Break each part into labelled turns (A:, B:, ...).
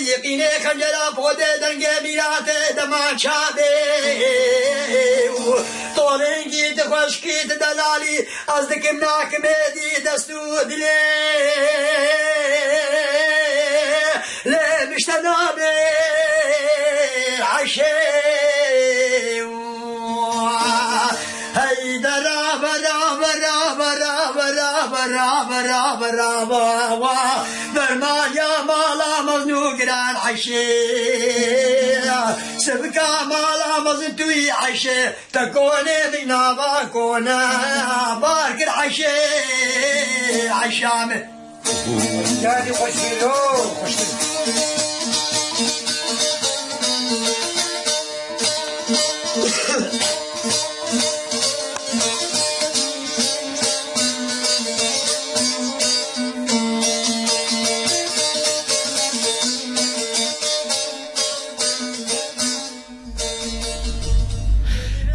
A: يقيني خجلا بودي دنگي بيراتي دمان شابي طولنجي دخوشكي دلالي أصدق مناك ميدي دستو دلي ليه مشتنامي عشي هيدا رابا رابا رابا رابا رابا رابا رابا رابا برمان يا مالا مزنوقران عشي سبكا مالا مزنتوي عشي تكوني بنابا كونا بارك العشي عشامي يعني خوشيلو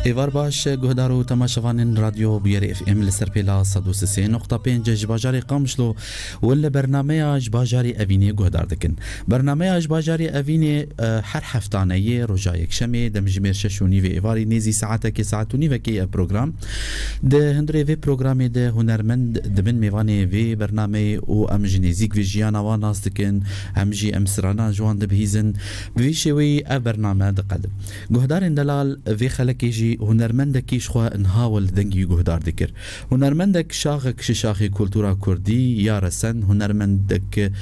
B: ایوار باش گهدارو تماشاوان رادیو بیاری اف ام لسر پیلا 103.5 جباجاری قامشلو ولا برنامه جباجاری اوینی گهدار دکن برنامه جباجاری اوینی هر هفتانه روزا یکشنبه دمجمر 6 و نیو ایواری نیزی ساعته که ساعت و نیو کی پروگرام ده هندره وی پروگرام ده هنرمند دبن میوانی وی برنامه او امجنیزیک وی جیانا و ناس دکن همجی امسرانا جوان دبهیزن بویشوی ا برنامه دقد گهدار دلال وی خلکیجی هنرمندکی شخوا انهاول دنگی گهدار دکر هنرمندک شاخک شاخی کلتورا کردی یا رسن هنرمندک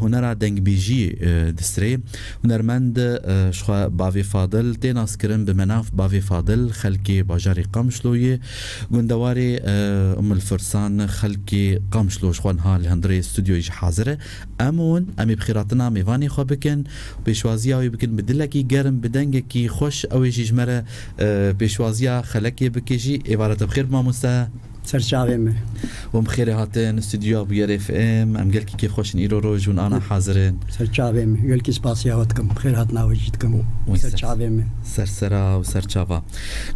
B: هنرا دنگ بیجی دستری هنرمند شخوا باوی فاضل تناس کرن بمناف باوی فاضل خلکی باجاری قامشلوی گندواری ام الفرسان خلکی قامشلو شخوان ها لهندری استودیویش حاضره امون امی بخیراتنا میوانی خواه بکن پیشوازی آوی بکن بدلکی گرم بدنگکی خوش اویجی جمره پیشوازی خلکی بکشی عبارت بخیر ماموسا
C: سرچاویم
B: و بخیر هاتن استودیو بیار اف ام ام گلکی کیف خوشن ایرو روز و انا حاضرین
C: سرچاویم گلکی سپاسیاتکم بخیر هاتنا وجدکم سرچاویم
B: سرسرا و سرچاوا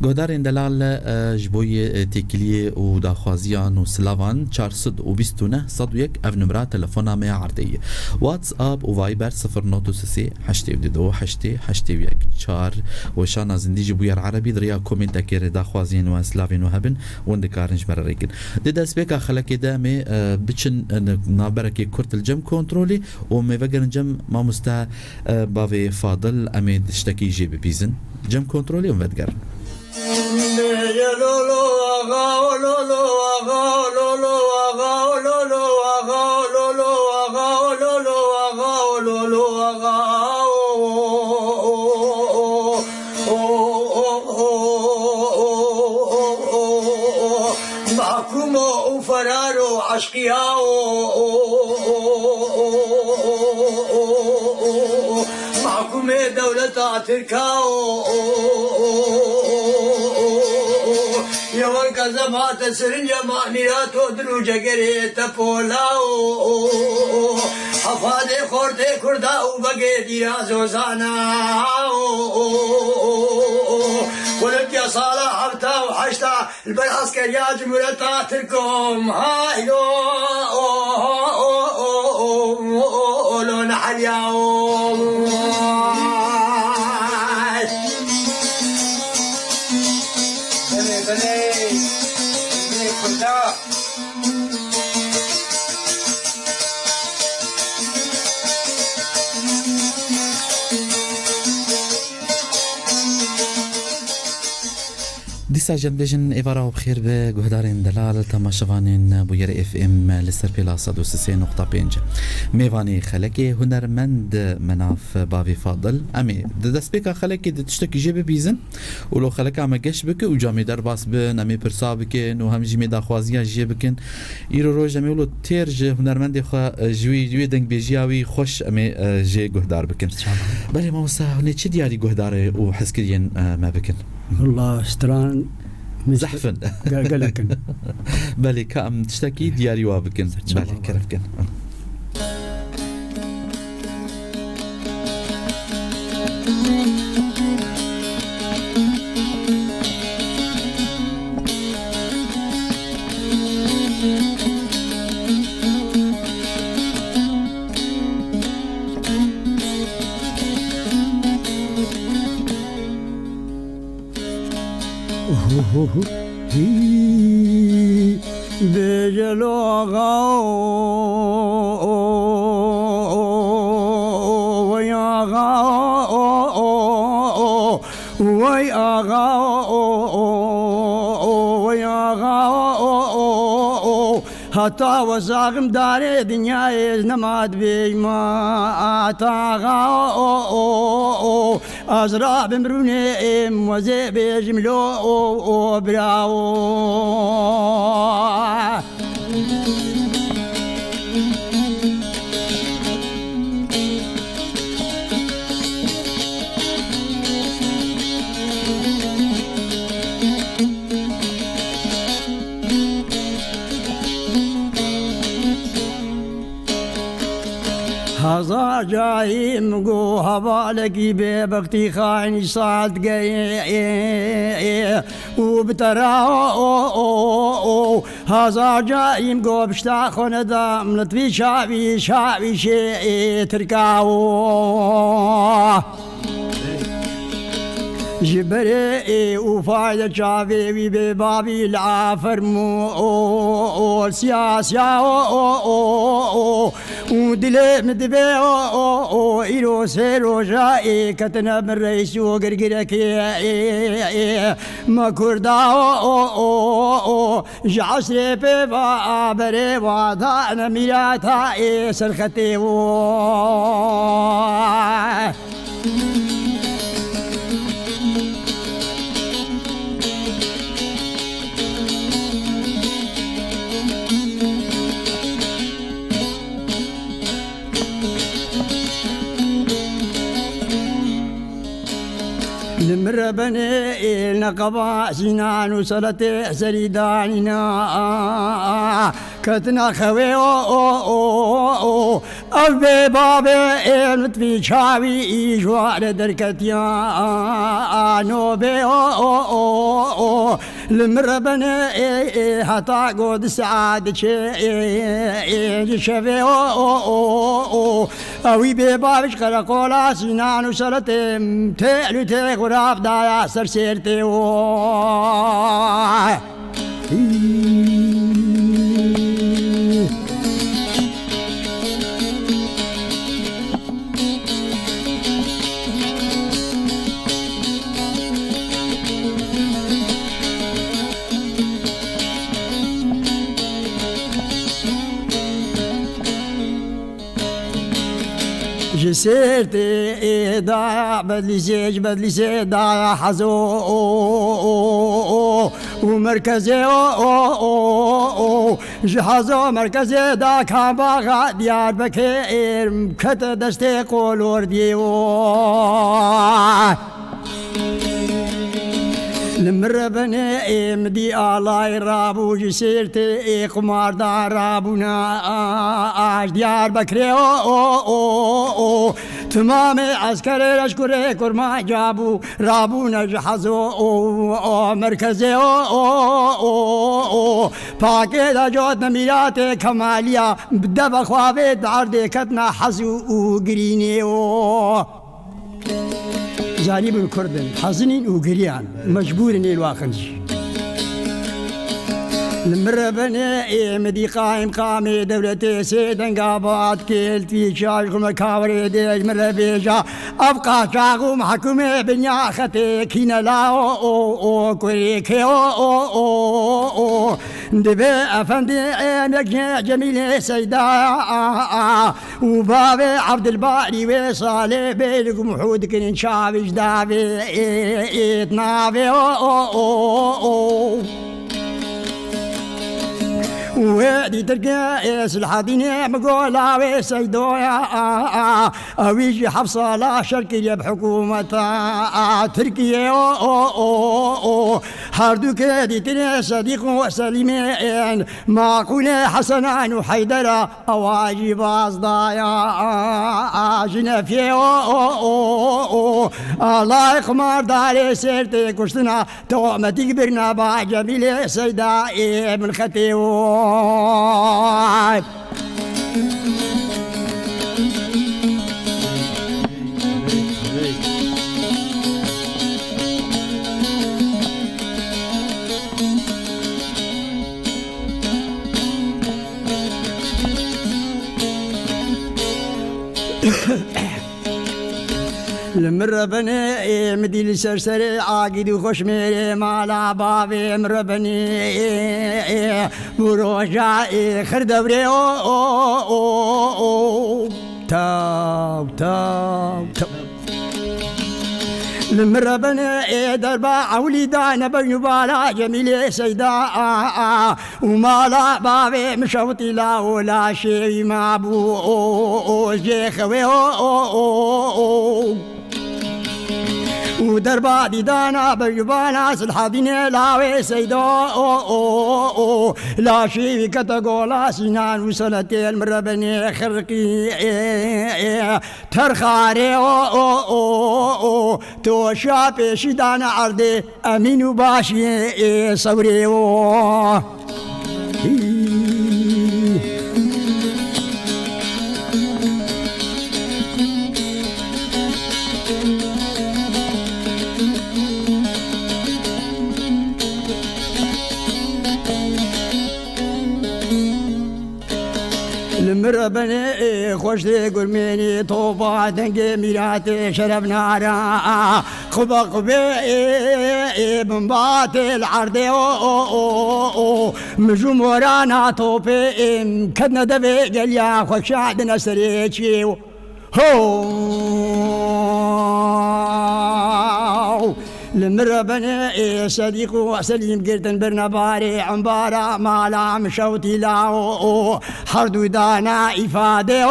B: گودار اندلال جبوی تکلیه و داخوازیان و سلاوان 429 صدویک اف نمره تلفونا می عردی واتس اب و وایبر 0933 82 81 4 و شان زندگی جبوی عربی دریا کومنت دکر داخوازیان و سلاوین و هبن و اندکارنج ريكن دي دسبيكا خلك دامي بتشن نابركي كرت الجم كنترولي ومي فقر جم ما مستا بافي فاضل امي تشتكي جيب بيزن جم كنترولي ومدقر
A: عشقيا معكم دولة تركا يا ورقة زمات سرنجة معنيات ودلو جقري تفولا حفادي خورتي كردا وبقي ديا زوزانا ولك يا صالح عبتا وحشتا البالعسكر يا جمهورية تركم هايلو لو نحل يوم بني بني كلها
B: دیسا جنبجن ایوارا بخیر به گهدارین دلال تماشاوانین بویر اف ام لسر پیلا 103.5 میوانی خلکی هنرمند مناف باوی فاضل امی دسبیکا خلکی تشتکی جیب بیزن ولو خلک اما گش بک و جامی در باس بن امی پرسا بکن و هم جیمی داخوازیا جیب بکن ایرو روز امی ولو ترج هنرمند خو جوی دنگ بیجیاوی خوش امی جی گهدار بکن بله ما وسا چه دیاری گهدار و حسکرین ما بکن
C: والله استران
B: زحفن
C: قالكن
B: بالي كام تشتكي دياري وابكن بالي كرفكن
C: بجلوغا وياغا وياغا وياغا هتا وزاغم داري دنيا نماد بيما تاغا أزرع بمروني وزي بجملو براو هزار جاي مقو هبالكي ببختي خايني صاد قاي وبتراو هزار جاي مقو بشتاخون دام لطفي شعبي شي تركاو جبري وفايدة شافي ببابي العافر مو السياسة ودلي مدبي إلو سيرو جائي كتنا من رئيس وقرقرك ما كردا جعسري ببا بري وضعنا ميراتا سرختي نمر بني النقبة سنان وصلت سريداننا كتنا خوي أبي بابي المتفي شاوي إجوار دركتيا نوبي المر بني حتى قد سعاد شفي أوي ببابش قرقولا سنان وصلت تقلو تغراب دايا سرسيرتي جسيرتي ضايع بدلي سيج ضايع حزو ومركزي جهازو مركزي دا كان باغا ديار بكير كت دستي قولور ديو المر بني مدي الله رابو جسيرتي قمار دار رابونا ديار بكري تمام عسكري اشكري كرما جابو رابونا جحزو مركزي باكي دا جوتنا ميلاتي كماليا بدبا خوابي دار ديكتنا حزو قريني جانب الكردن حزنين وقريان مجبورين الواخنج المر بني مدي قائم قامي دولتي سيدن قابات كيلت في شاش مكاوري ديج مر بيجا ابقى شاغو محكومي بنيا ختي كينا لا كوريكي دبي افندي عينك جميل سيدا وبابي عبد الباري وصالي بيلك محود كن شابش دابي اتنابي وادي ترقى الحديني مقولا وسيدويا ويجي حفصة لا شركية بحكومة تركيا هاردو كادي تري صديق وسليمين معقولة حسنان وحيدرة أواجب أصدايا جنفيا الله يخمر داري سيرتي كشتنا توما تكبرنا باجبيلي سيدا من ختيو المر بني مدي السرسري عاقد وخش ميري مالا بابي مر بني مروجع خردوري تاو تاو تاو المر بني دربا عولي دانا بني بالا جميلي سيدا ومالا بابي مشوتي لا ولا شي ما بو جيخوي ودربا دي دانا بيبانا سلحادين لاوي سيدو لا شي كتقولا سنان وسلتي المربني خرقي ترخاري تو شابي شدانا عردي امين وباشي صبري المربني خوش دي قرميني طوبة دنقي ميراتي شرب نارا خبا قبي من باتي العردي مجوم ورانا طوبي كدنا دبي قال يا خوش عدنا سريتشي هو المربني صديق وسليم قرتن برنباري عمبارا مالا مشوتي لاو حردو دانا إفادة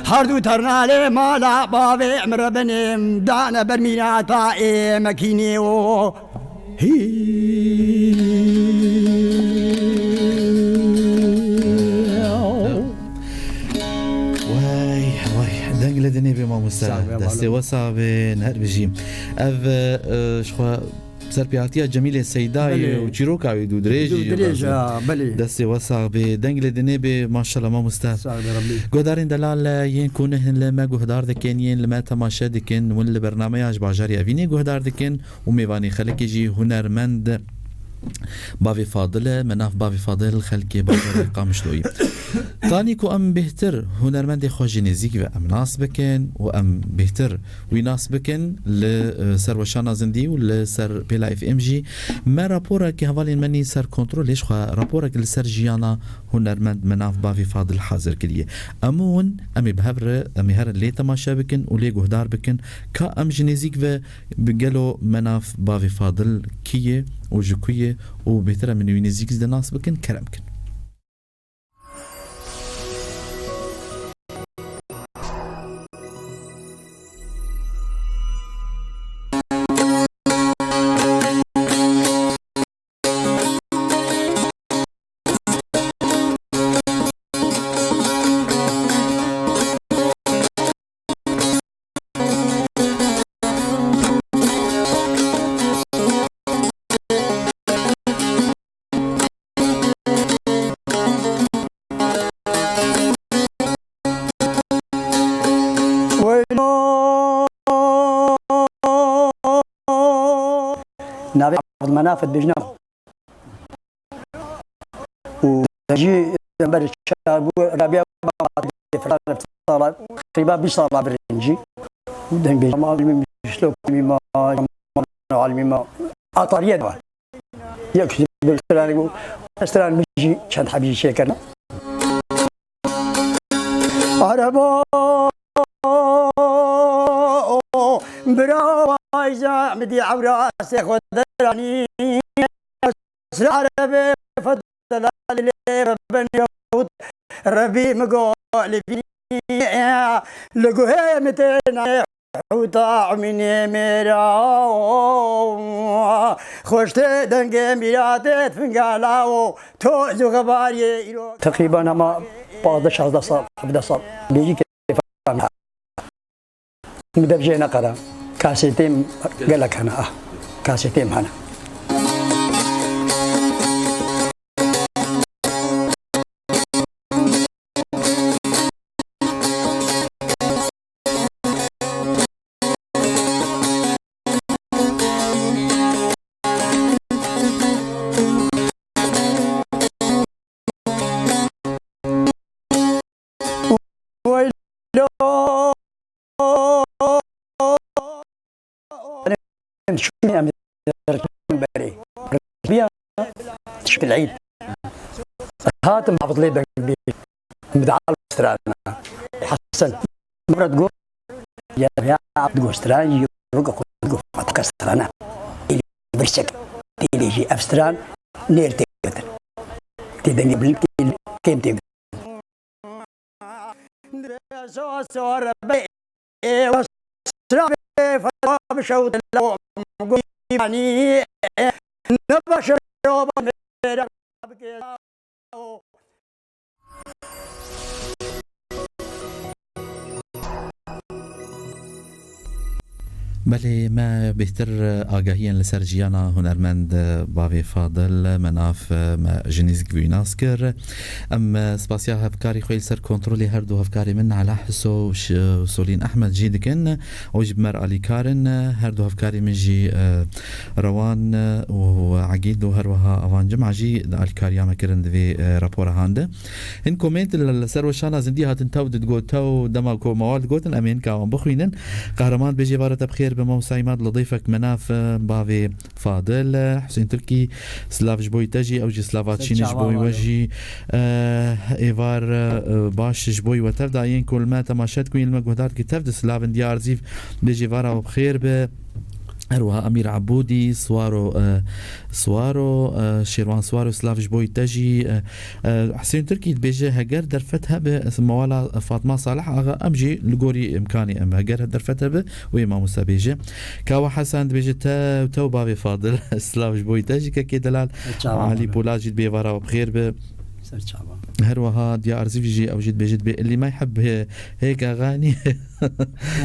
C: حردو ترنالي مالا بابي مربني دانا برميناتا مكيني
B: دنگل بما مستعد دسته وصابه نهر بجیم اف شخوا سرپیاتیا جمیل سیدای و چیروک آوی دو دریجی دسته وصابه دنگل دنی به ماشالله ما مستعد گودارین دلال ین کونهن لما گهدار دکن ین لما تماشا دکن ون لبرنامه اج باجاری اوینی گهدار دکن و میوانی خلقی جی هنرمند بافي فاضلة مناف بافي فاضل خلقي بافي قامشلوي تانيكو ام بهتر هنرمند خوش نزيك و ام ناس بكن و ام بهتر ويناس بكن لسر وشانا زندي و لسر بيلا اف ام جي ما رابورك هوالين مني سر كنترول ليش خوا رابورك لسر جيانا هنرمند مناف بافي فاضل حاضر كليه امون امي بهبر امي هر لي تماشا بكن و لي جهدار بكن كا ام جنزيك و بقالو مناف بافي فاضل كيه وجكوية وبيترى من وينزيك زي ناس بكن كلامكن
C: نابي منافذ بجناه وجي برشا ربيع تقريبا بيصار بالرنجي ودهم بيجمع شلوك مما علمي ما اطاريه يكتب بالسلام استران بيجي كان حبيبي شيكنا عربو برايزا مدي عوراسي خدراني عربي فضل لي ربنا يهود ربي مقول في لقوه متنا وطاع من ميرا خوشت دنگ ميراتت فنقالاو توزو غباري تقريبا ما بعد 16 صار 17 صار بيجي كيف مدبجينا قرا كاسيتين قال لك انا كاسيتين هنا شو أمي بري بيا تشكل العيد هاتم حافظ لي دنبي مدعال استرانا حسن مرة تقول يا عبد قوستران يروق خذ كسترانا اللي برشك اللي يجي أفستران نيرتي تدني بلك كم تيجي صور بي وسراب فبشوت لو يعني نبشر
B: بله ما بهتر آگاهیاً لسر جیانا هنرمند باوی فاضل مناف ما جنیز گویناس کر ام سپاسیا هفکاری خویل سر کنترولی هر دو هفکاری من على حسو سولين أحمد جيدكن وجب مر علي كارن هر دو هفكاري من جي روان وعقيد وهروها أوان جمع جي الكاريا ما كرن ذي رابورا هانده هن كومنت السر وشانا زندي هاتن تو دتقول تو دماغو موال قوتن أمين كاوان بخوينن قهرمان بيجي بارة بخير بموسعيمات لضيفك مناف بافي فاضل حسين تركي سلاف جبوي تجي أو جي سلافات شين جبوي وجي إيفار باش جبوي وتفدا ين كل ما تماشات كوين المجهودات كتفد سلاف ديار زيف بيجي بارة وبخير ب أروها أمير عبودي سوارو شيروان سوارو سلاف جبوي تجي حسين تركي بيجي هجر درفتها بموالا فاطمة صالح أغا أمجي لقوري إمكاني أم هجر درفتها ب ويما موسى بيجي كاوا حسن بيجي تو بابي فاضل سلاف جبوي تجي كي دلال علي بولاجي بيفارا وبخير ب هروها ديا أرزيف جي أو جد بيجد اللي ما يحب هيك أغاني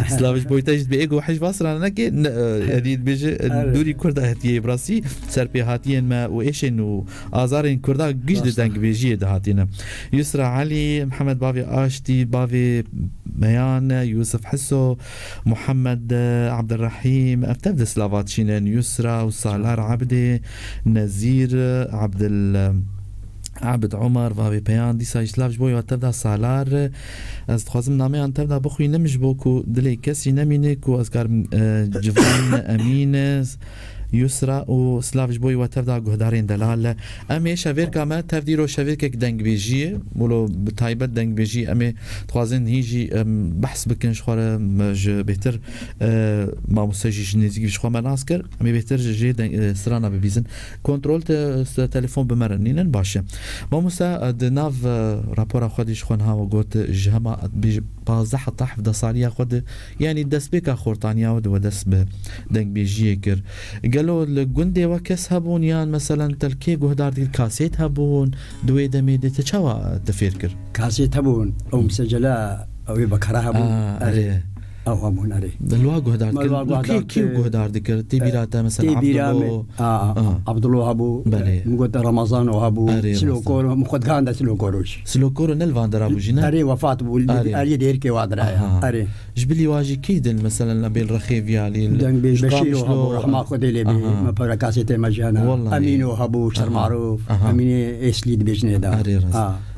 B: سلاوش بويتاج بيجو حج باصر أنا كي هذه بيجي دوري كردا هتيه براسي سربي هاتين ما وإيشين وآزارين كردا جد دنق بيجي ده هاتينا يسرى علي محمد بافي آشتي بافي ميان يوسف حسو محمد عبد الرحيم أبتبد سلافات شينين يسرى وصالار عبدي نزير عبد عمر و پیان دیسا اسلاف جبوی و تبدا سالار از خوازم نامه ان تبدا بخوی نمش بوکو دلی کسی نمینه کو از کار جوان امین يسرى وسلاف جبوي وتفدا جهدارين دلال امي شافير كما تفديرو شافير كك دنگ بيجي ولو بتايبت دنگ بيجي امي توازن هيجي بحث بكن شخوره مج بهتر ما مسجي جنيزي شخو مناسكر امي بهتر جي سرانا ببيزن كنترول تليفون بمرنين باشه ما مسا دناف رابور خدي شخونها وقوت جهما بي 15 طاح في صاليه خد يعني دسبك خورطانيا ودس بدنگ بيجي كر قالوا الجندي وكس هبون يان مثلا تلكي جهدار دي الكاسيت هبون دوي دمي دي تشوا تفكر
C: كاسيت هبون او مسجله او بكره هبون او هبون عليه
B: الوا جهدار كي جهدار ذكر تبيراتا مثلا
C: عبد الله ابو مقد رمضان وابو سلوكور مخد كان سلوكوروش
B: سلوكور نلفاندر ابو جنا
C: اري وفاه ابو علي ديركي وادرايا اري
B: جبلي واجي كيدن مثلا ابي الرخيف يالي
C: بشير ابو رحمه خديلي ما بركاسيتي مجانا امين وابو شر معروف امين اسليد بجنيدا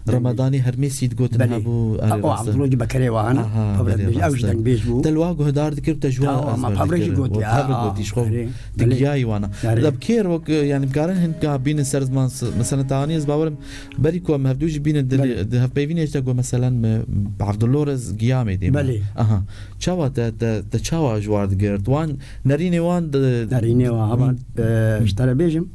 B: رمضاني هرميسي تقول ابو
C: عبد الله بكري وانا اوج دنگ بيجبو
B: تلواغو هدار ذكر تجوا
C: ما بابريج قوتي
B: قوتي شخو دقياي وانا دبكير وك يعني بقارن هند بين سرزمان مثلا تانيز باورم بريكو مهدوج بين ده بيفيني تقول مثلا عبد الله رز قيامي دي
C: بلي
B: تشوا تشوا جوار دغرت وان نريني وان
C: اشترى بيجم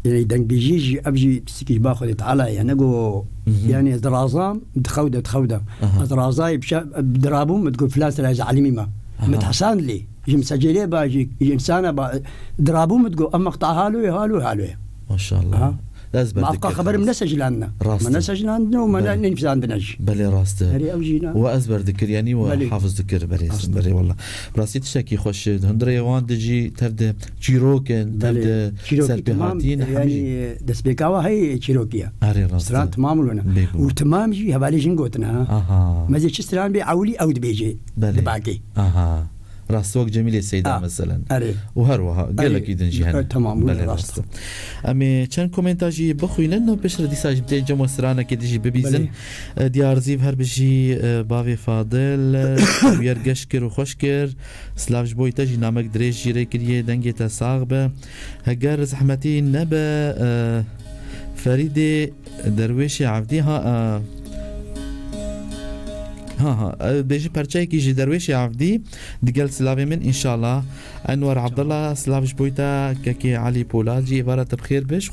C: يعني دنگ بيجي ابجي تسكي باخذ تعالى يعني جو يعني درازام تخوده درازاي بدرابهم تقول فلان سلاج علمي ما متحسن لي يجي مسجليه باجي انسانه درابهم تقول اما قطعها له
B: ما شاء الله لازم
C: ما أبقى خبر من نسجل عنا ما نسجل عندنا وما ننفذ عندنا شيء
B: بلي راسته وأزبر ذكر يعني وحافظ ذكر بلي والله براسي تشكي خوش هندري وان دجي تبدا تشيروكن تبدا سلبيهاتين
C: يعني دسبيكاوا هي تشيروكيا سران تمام لنا وتمام جي هبالي جنقوتنا ما زي تشتران بي عولي أو دبيجي دباكي
B: راستوك جميل السيدة مثلا
C: أري
B: وهروها قال لك إذن جهنم
C: تمام
B: بله راست أمي كان كومنتاجي بخوي لأنه بشر ديساج بتاعي جمو سرانا كديجي ببيزن ديار زيف هر بجي بافي فاضل ويرقشكر وخشكر سلاف بوي تجي نامك دريج جيري كريه دنجي تساغبه هجر زحمتي نبا فريدي درويشي عفديها ها بيجي برشاي كيجي درويشي عفدي دقل سلافي من ان شاء الله انور عبد الله سلافش بويتا كاكي علي بولاجي عباره بخير بش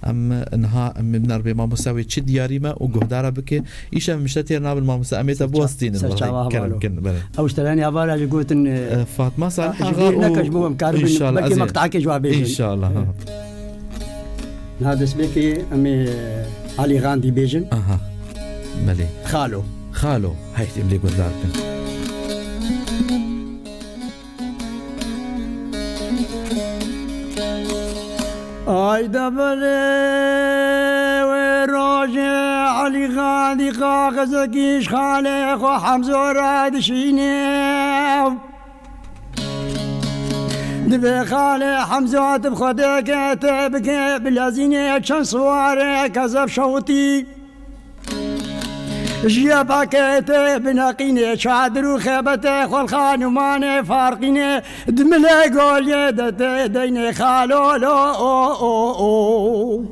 B: ام انها من ربي ما مساوي تشد ياريما وقهداره بك ايش مشتي نابل ما مسامي تبوستين كلام كن
C: او اشتراني عباره قلت ان
B: فاطمه صالح
C: ان
B: شاء الله
C: بكي مقطعك جوابي
B: ان شاء الله
C: هذا سبيكي امي علي غاندي بيجن
B: ملي
C: خالو
B: هاي تملي قول داركن
C: اي دبلي وراجع علي غاندي قاقزكيش خالق وحمزه رادشيني دبي خالي حمزه بخدك تبكي بلازيني كان صواري كذب شوتي جيبك بنقيني شادر وخيبته خل خانماني فارقيني دملي قول يدت ديني خالو لو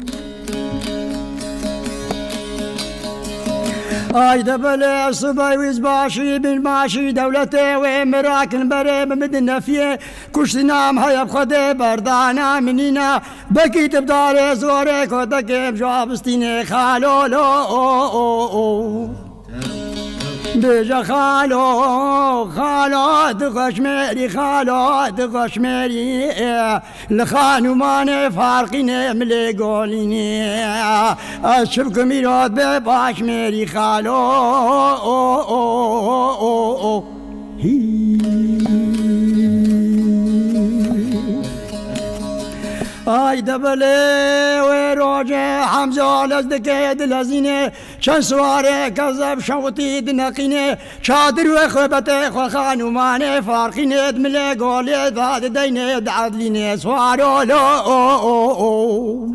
C: اي دبل صبي وزباشي بالماشي دولتي ومراكن بري بمدن فيه كشت نام هيا بخدي بردانا منينا بكيت بداري زوري كودك بجوابستيني خالو لو بيجا خالو دغشميري خالو دغشميري لخانو ماني فارقيني ملي قوليني اشوفكم يراد بباشميري خالو اي دبلي وروجه حمزه لزدكيد لزينه شن سواره كذب شوتي دنقينه شادر وخبته خانو ماني فارقينه دملي قولي ذات دينه دعدلينه سوارو لو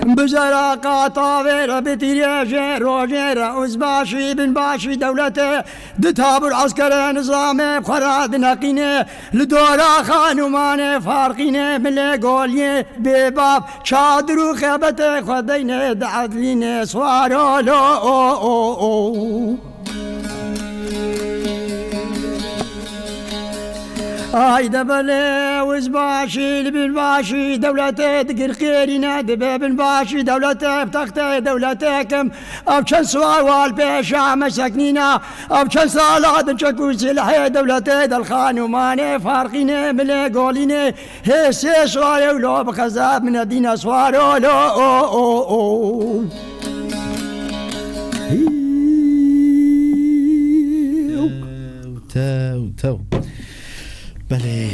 C: بجرا قاطاوير بتريجي روجير أزباشي بن باشي دولته دتاب العسكر نظامي بخراد نقينه لدورا خانوماني فارقينه ملي قولي بباب شادر وخيبته خدينه دعدلينه سوارو لو اي دبلي وزباشي لبن باشي دولته دقر خيرنا دبن باشي دولته بتختي دولتكم ابشن سوال بيشا مسكنينا ابشن صالات شكو سلحي دولته دالخان وماني فارقينه ملي قولينه هسي سوال ولو بخزاب من الدين سوارو لو
B: تو بلي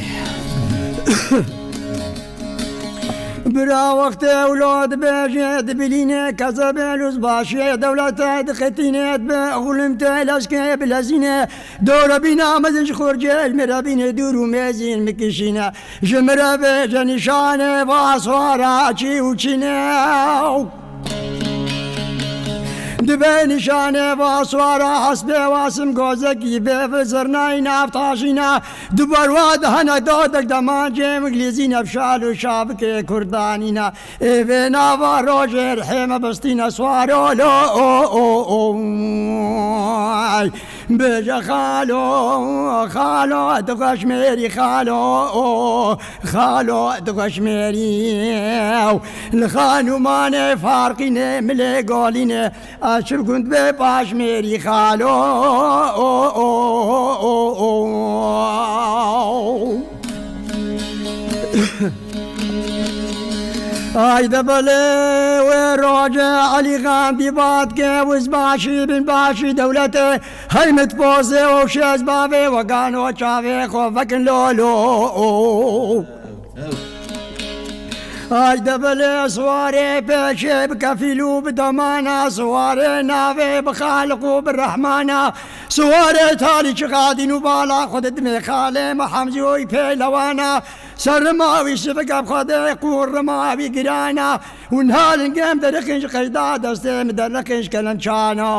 C: برا وقت اولاد بجد بلينه كذبلوز باشي دولته دختينه بغلمت لاسكه بلازينه دور بينا مزج خرجل مرابين دور ومازين مكشينه جمره بجنشانه واسوارا تشي وتشينه دبي نشانه واسوارا حسبه واسم گوزکی به زرنای نفتاشینا دوبار واد هنا دادک دمانجه انگلیزینا بشال و شابک کردانینا ایونا و روجر حیمه بستینا سوارو لو بجا خالو دقشمیری خالو دقشمیری لخانومان فارقینه ملی گالینه اشب كنت بباش ميري خالو اي دبلي وراجع علي غاندي بادكي وزباشي بن باشي دولته هاي متبوزي وشاز بابي وقانو شافي خوفك لولو آی دبل سواره پیشه بکفیلو بدمانا سواره ناوه بخالقو بالرحمانا سواره تالی چقادینو بالا خودت میخاله محمزوی پیلوانا سرماوی شفقه بخده قور رماوی گرانا ونهالنگم درخنش قیدا دستم درخنش کلنچانا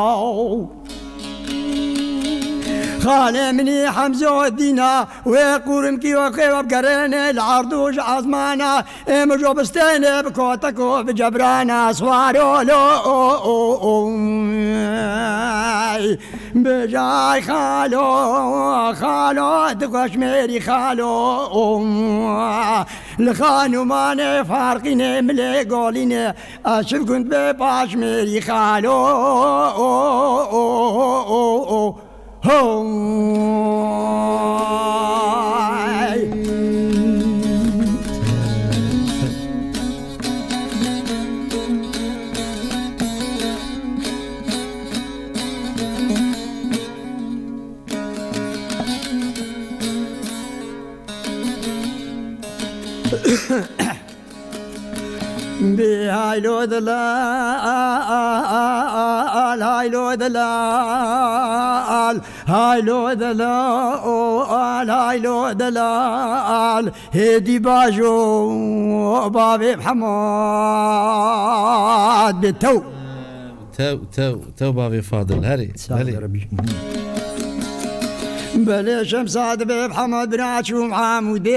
C: خاله مني حمزة الدينا ويقورم كي وقيوب قريني العرضوش عظمانا امجو بستيني بكوتكو بجبرانا سوارو لو بجاي خالو دقوش ميري خالو لخانو ماني فارقيني ملي قوليني اشوف كنت بباش ميري خالو بهايلو دلال هايلو دلال هايلو دلال هايلو دلال هدي باجو بابي محمد بالتو
B: تو بابي فاضل هري
C: ربي بلي شمساد بمحمد بناتشوم عامودي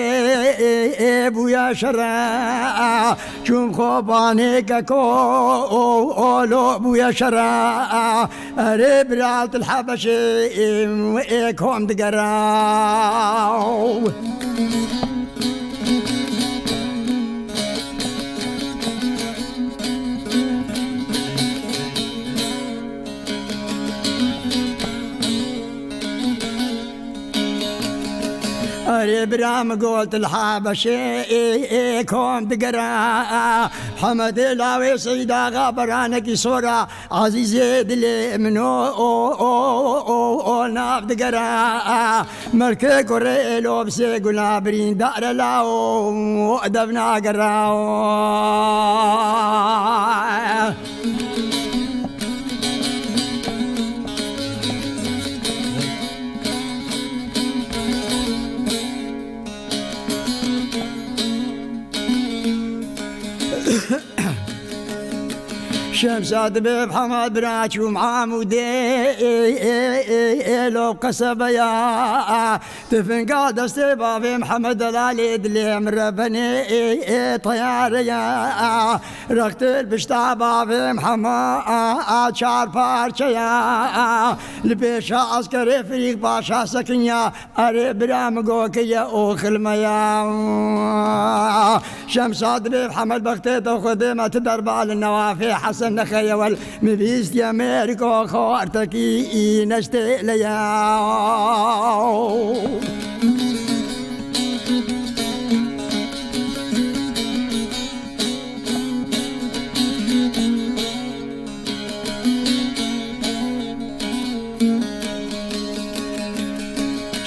C: ابويا شرا شوم خوباني كاكو اولو ابويا شرا ريب رالت الحبشي وايكم دقراو برام قلت الحبشي كون تقرا حمد لاوي سيدا غابرانك صورة عزيزي دلي منو ناف تقرا مركي كوريلو بسي قلابرين دار لاو ادبنا قراو شمساد بمحمد بناتشو معامودي لو قصبيا تفنقا دستي بابي محمد الالي دلي مربني طياريا رقت البشتا بابي محمد شار بارشيا لبيشا عسكري فريق باشا سكنيا اري برام قوكيا اوخل ميا شمساد بمحمد بختي خدمة درب على النوافي حسن نخيا والمبيست يا ميركو خورتكي نشتي ليا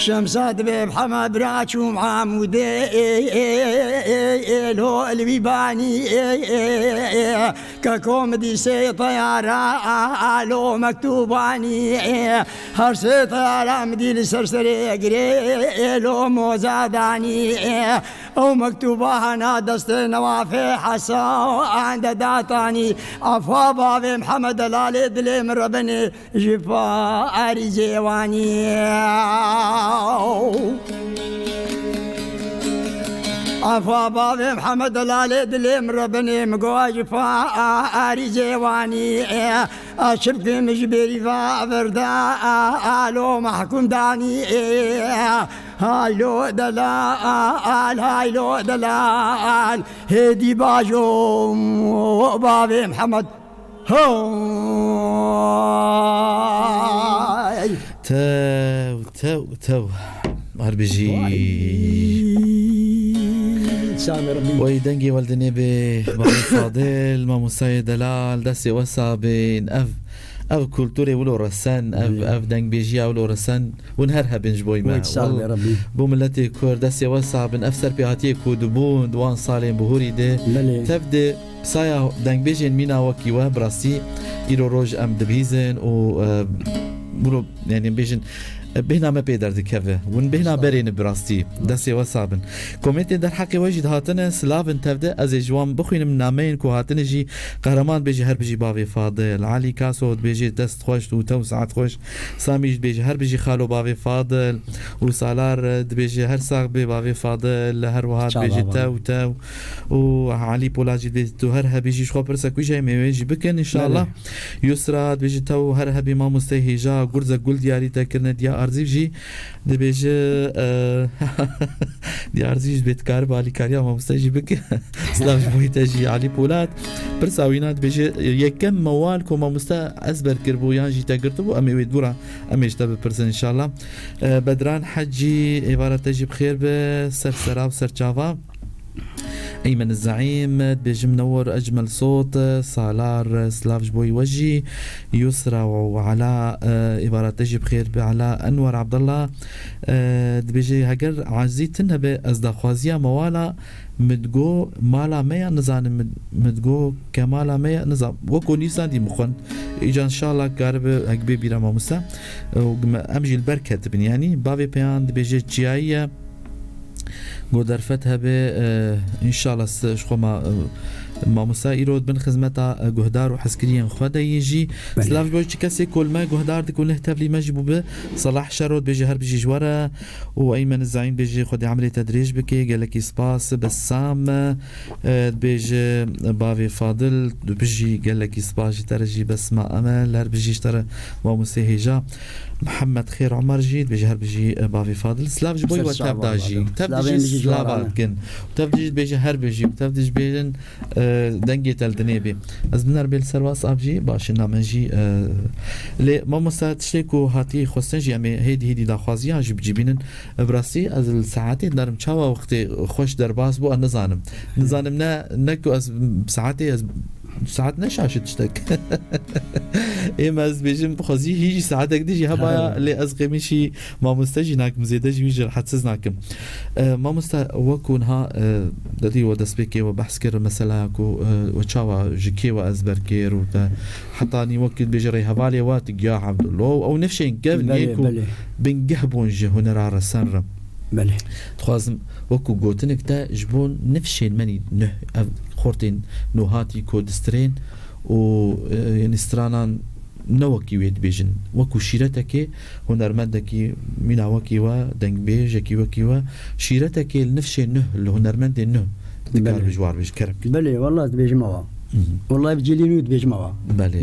C: شمساد بمحمد براتشو معامودي لو البيباني ككومدي سي طيارة لو مكتوباني هرسي طيارة مدي لسرسري قري لو موزاداني او مكتوبة هنا دستي نوافي حسا عند داتاني عفوا بابي محمد الالي دلي من ربني جفا اري جيواني عفوا بابي محمد الالي دلي من ربني مقواج فاري جيواني اشرب مجبري فابردا الو محكوم داني هايلو دلال هايلو دلال هدي باجو بابي محمد هاي
B: تو هربجي
C: سامي ربي
B: ويدنجي والدني ببابي فاضل ما مساي دلال دسي وسا بين او كولتوري ولو رسان اف دنگ بيجي ولو رسان ونهرها بنجبوي ما
C: والله يا ربي
B: بو ملتي كرداسي وسع بن افسر بياتي كودبون دوان صالين بهوري ده تبدي سايا دنگ بيجين مينا وكيوا براسي ايرو روج ام دبيزن و بولو يعني بيجن بهنا ما بيقدر ذكره ون بهنا برين براستي دسي وصابن كوميتي در حق وجد هاتنا سلافن تبدا از جوان بخوين من نامين كو هاتنا جي قهرمان بيجي هر بيجي بافي فاضل علي كاسود بيجي دست خوش و تو ساعت خوش سامي بيجي هر بيجي خالو بافي فاضل وسالار بيجي هر ساق بافي فاضل هر وهات بيجي تو وعلي بولاجي بيجي تو هر بيجي شو برسك وجاي ميجي بكن ان شاء الله يسرا بيجي تو هر هبي ما مستهيجا غرزه قول دياري تكرنا ديا ارزيجي دبيجي دي ارزيج بيت كارب علي كاريا ما مستجي بك سلاف بويتاجي علي بولات برساوينات بيجي يكم موال كما مستا ازبر كربو يانجي تاغرتو امي ويدورا امي جتاب برسن ان شاء الله بدران حجي عباره تجي بخير بسرسرا وسرچاوا أيمن الزعيم بيجي منور أجمل صوت سالار سلاف جبوي وجي يسرى وعلاء عبارة تجي بخير بعلاء أنور عبد الله بيجي هجر عزيتنا بأزدا خوازيا موالا مدگو مالا ميا نزان مدگو كمالا ميا نزان وكو نيسان دي مخون إجا إن شاء الله قارب هكبي بيرا ماموسا أمجي البركة بن يعني بابي بيان بيجي جياية قدرفتها إن شاء الله شخوما ما مسائرود بن خدمتها جهدار وحسكريا خدا يجي سلاف جوج كسي كل ما جهدار تكون نهتف لي مجبو به صلاح شرود بيجي هر بيجي جوارا وايمن الزعيم بيجي خدي عملي تدريج بكي قال لك سباس بسام بيجي بافي فاضل بيجي قال لك سباس ترجي بسمة امل هر بيجي اشترى ومسهجا محمد خير عمر جيد بيجي هر بيجي بافي فاضل سلاف جبوي وتبداجي تبديجي سلافا كن تبديجي بيجي هر بيجي تبديجي بيجن دنگی تلدنیبی از من ربیل سرواس آبجی باشه نامنجی لی ما مستعدشی کو هاتی خوستنجی امی هیدی داخوازی آجی بجیبینن براسی از الساعتی دارم چاوا وقتی خوش درباس بو نزانم نه نکو از ساعتی از ساعت نشاشت تشتك إما از بيجم بخزي هيجي ساعتك ديجي هبا اللي از قيمشي ما مستجيناك مزيدج بيجي حتسزناكم ما مست وكونها ددي ودسبيكي وبحث كر مثلا كو وتشاوا جيكي وازبركير وتا حطاني وقت بيجري هبالي واتق يا عبد الله او نفشين كيفنيكو بنجهبون جهنرا رسنرم
C: بله
B: تخازم وكو قوتنك تا جبون نفشين مني نه خورتين نوهاتي كودسترين و يعني سترانان نوكي ويد بيجن وكو شيرتك هنرمندك من وكي و دنگ بيجكي وكي و شيرتك النفشين نه اللي هنرمند نه دكار بجوار بيج كرم
C: بله والله بيجي موا والله بجيلي نود بيجمعوا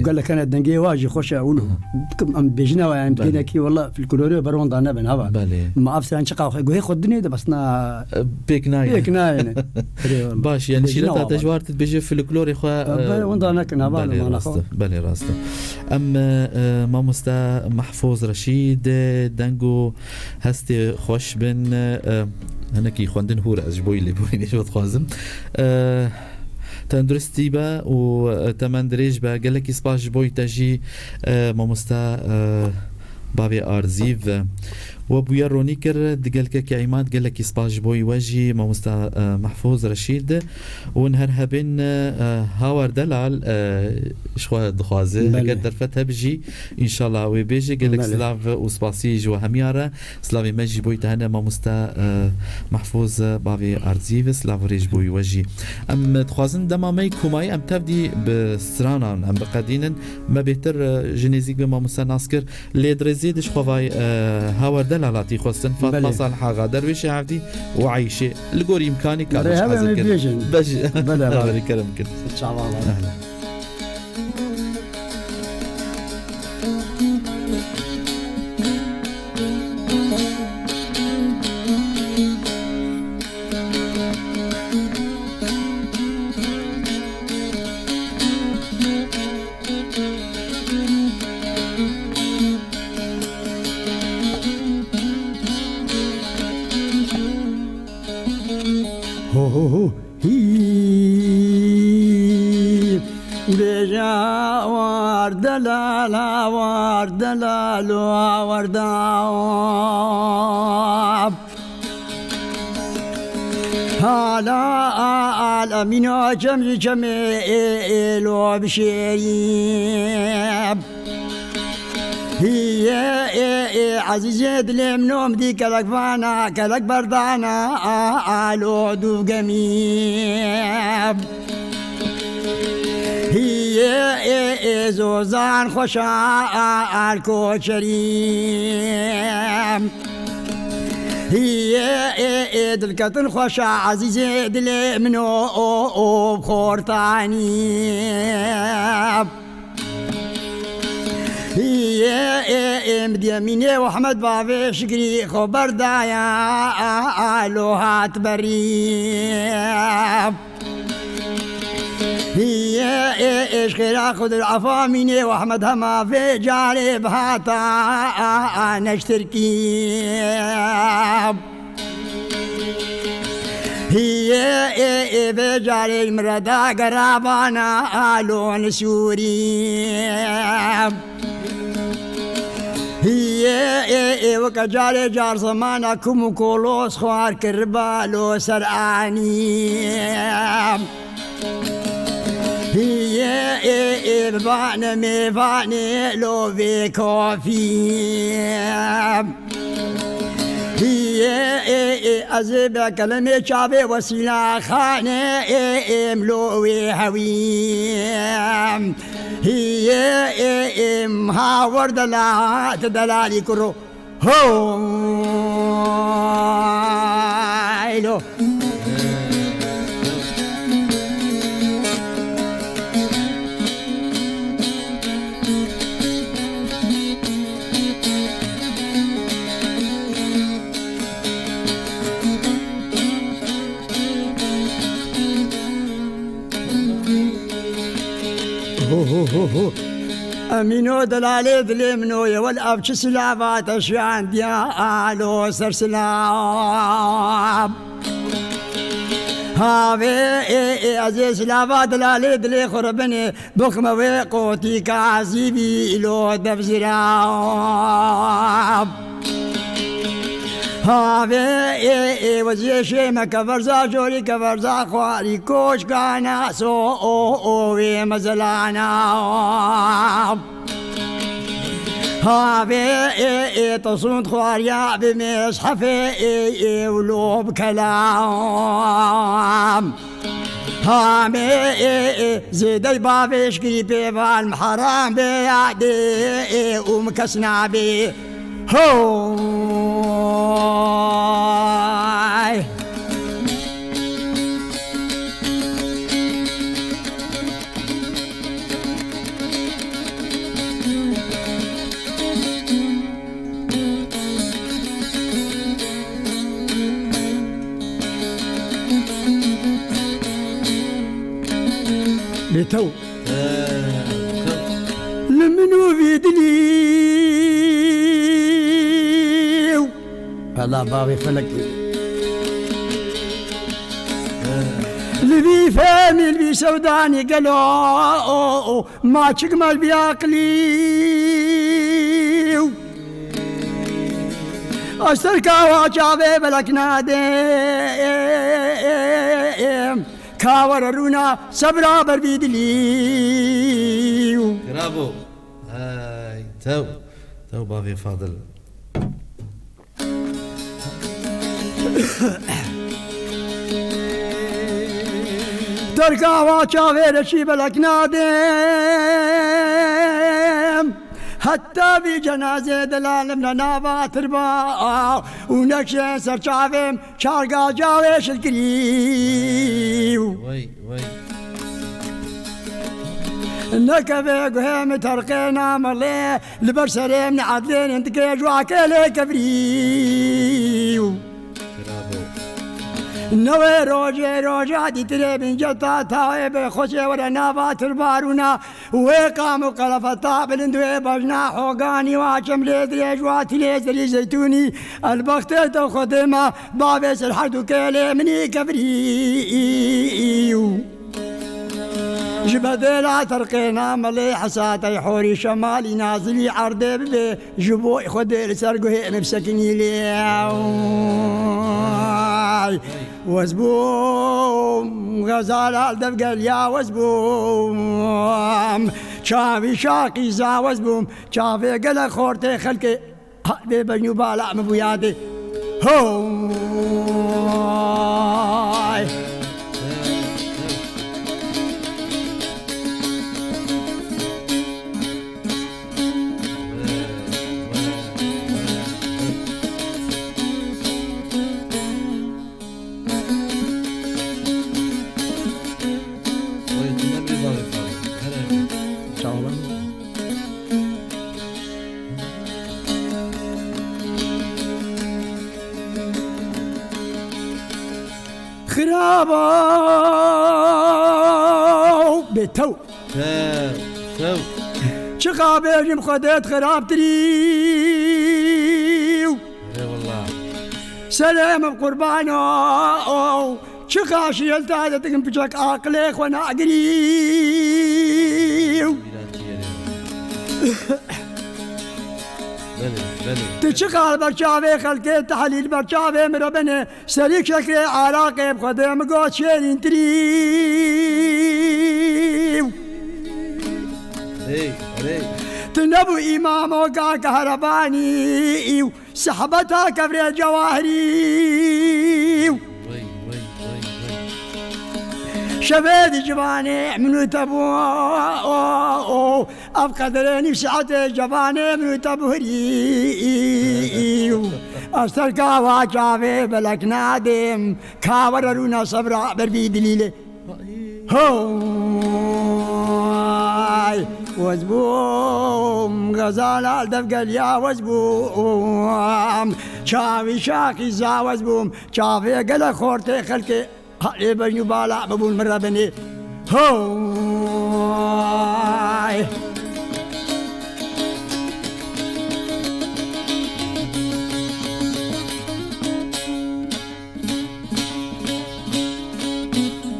C: قال لك انا دنجي واجي خوش اقولوا ام بيجنا يعني بينكي والله في الكلوريو برون ضانا بن هبا ما افسر ان شقاو قوي خدني ده بسنا بيكناي
B: باش يعني شيلتها تجوار تبيجي في الكلوري خو
C: وين ضانا كنا ما ناخذ
B: بالي راسته اما ما مستا محفوظ رشيد دنجو هستي خوش بن انا كي خوندن هور از جبوي اللي بويني شو تخازم تندرستي با و تمندريج با قال لك سباش بوي تجي مامستا بابي ارزيف وبويا رونيكر دقالك كعماد قال لك سباش بوي وجي مامستا محفوظ رشيد ونهرها بين هاور دلال شخوا دخوازه قدر فتها بجي ان شاء الله وبيجي قال لك سلاف وسباسي جو همياره سلافي مجي بوي تهنا مامستا محفوظ بابي ارزيف سلاف ريج بوي وجي ام تخوازن دما ماي كوماي ام تبدي بسترانا ام بقدينن ما بيتر جينيزيك بمامستا ناسكر لي دريزيد شخواي هاور دلالاتي خوستن فاطمه صالحه غادر ويش عبدي وعيشه القوري امكاني كان حاضر باش بلا كرمك
C: ان شاء الله ورد لا لا ورد لا لا ورد هلا الأمينة جمي جمي لو بشيريب هي عزيزي دلي منوم دي كلك فانا كلك بردانا لو دو جميب هي زوزان خوشا الكوشريم هي دلكتن خوشا عزيزي دلي منو بخورتاني هي مديميني وحمد بابي شكري خبر دايا لوهات بريب هي خيرا خذ العفاميني واحمد هما في جانب هاتا نشتركي هي في جانب مردا قرابانا لون سوري هي وكجاري جار زمانا كم كولوس خوار كربالو سرعاني هي ببعنا مبعني لو في كوفي هي أزيب كلمة شعبي وسيلة خانة ملوي هويم هي مهاور دلات دلالي كرو هايلو أمينو دلالي دلي منو والأبش سلافات أشيان ديالو سرسلاب هاوي أزي سلافات دلالي دلي خربني بخمة وقوتي كازيبي لو دبزراب هاوي وزي شيمة كفرزا جوري كفرزا خواري كوش كانا سووي مزلانا هاوي تصون خواريا بمصحفي ولوب كلام هامي زيدي بابيش كريبي بالمحرام بيعدي ومكسنا بي هاي بتو لمنو بيدلي الله بابي فلك لبي فامي لبي سوداني قالوا ما تشكمل بياقلي أستركا وجابي بلك نادم كاوررونا صبرا بربيدلي
B: برافو هاي تو بابي فاضل
C: تركا وشافير شي بلك نادم حتى في جنازة دلال من نابا تربا ونكشن سر شافم شارقا جاويش الكريو
B: وي
C: نكبه قهم ترقينا ملي لبرسرين عدلين انتكيج وعكالي كبريو نوي روجي عدي تريبين جتا تاوي بخوشي ورنا باتر بارونا ويقاموا قلفتا بلندوي بجنا حوغاني واشم ليدريج واتلي زري زيتوني البختة خدمة بابس الحدو كيلي مني كبريو جبدي لا ترقينا ملي حساتي حوري شمالي نازلي عردي ببي جبوي خدي لسرقو هي مبسكني لي وزبوم غزال الدفقل يا وزبوم شافي شاقي زا وزبوم شافي قلق خورتي خلقي هادي بنيو بالا مبويادي هاي خرابو بتو
B: تو
C: شقابي مخدت خراب تريو
B: والله
C: سلام بقربانو شقاشي التالت بجاك عقلك وانا اقريو تشقال برشافي خلقي تحليل برشافي مربني سريك شكري عراقي بخدم قوت شيرين تريو تنبو إمام وقا كهرباني سحبتها كفر الجواهري شبيد جباني منو تبو أفقدرني سعة جباني منو تبهري أستركا واجافي بلك نادم كاوررونا صبرا بربي دليلي هاي وزبوم غزال الدفقل يا وزبوم شافي شاكي زا وزبوم شافي قلق خورتي خلقي هاي بنيو بالا ببون مرة بني هاي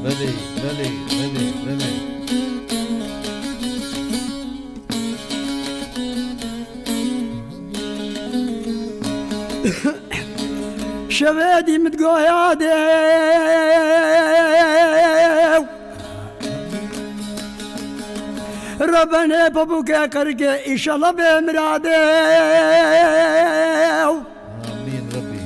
B: بلي بلي بلي بلي
C: شبادي متقويادي ربنا بابوك كرقي إن شاء الله بمرادي
B: آمين ربي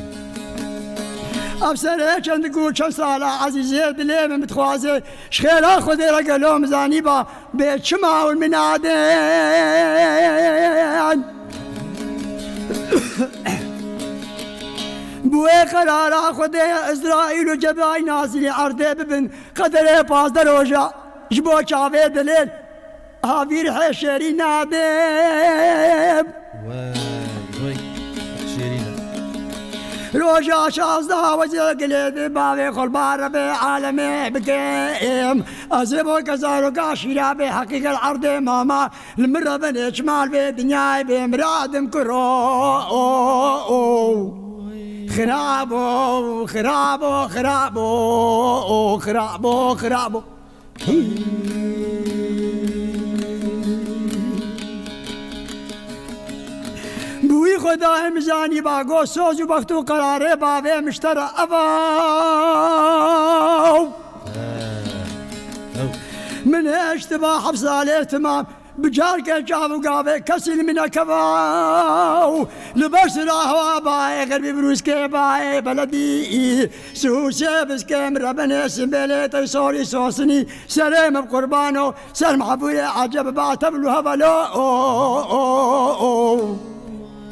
C: أبصر چند گو چند ساله عزیزی دلیم متخوازه شخیرا خودی را گلوم زانی با به چما و منادن بوی قرارا خودی اسرائیل و جبای نازلی عرده ببن قدر پازده روژا جبو چاوه دلیل هاویر حشری نادم
B: وای شیرینه
C: روجا شازده وزير قليد باوي خلبار بعالمي بكيم أزبو كزارو قاشيرا بحقيقة العرض ماما المرة بني شمال في دنياي بمرادم كرو خرابو خرابو خرابو خرابو خرابو بوی خدا مزانی باگو سوز و بخت و قراره باوه مشتر اباو من اشتباه حفظ عليه تمام بجار کے چاو گاوے کسل من کواو لبس راہوا بائے غربی بروس کے بائے بلدی سوسے بس کے مربنے سنبلے تی سوری سوسنی سلام بقربانو سلام حبوی عجب باتب لهبلو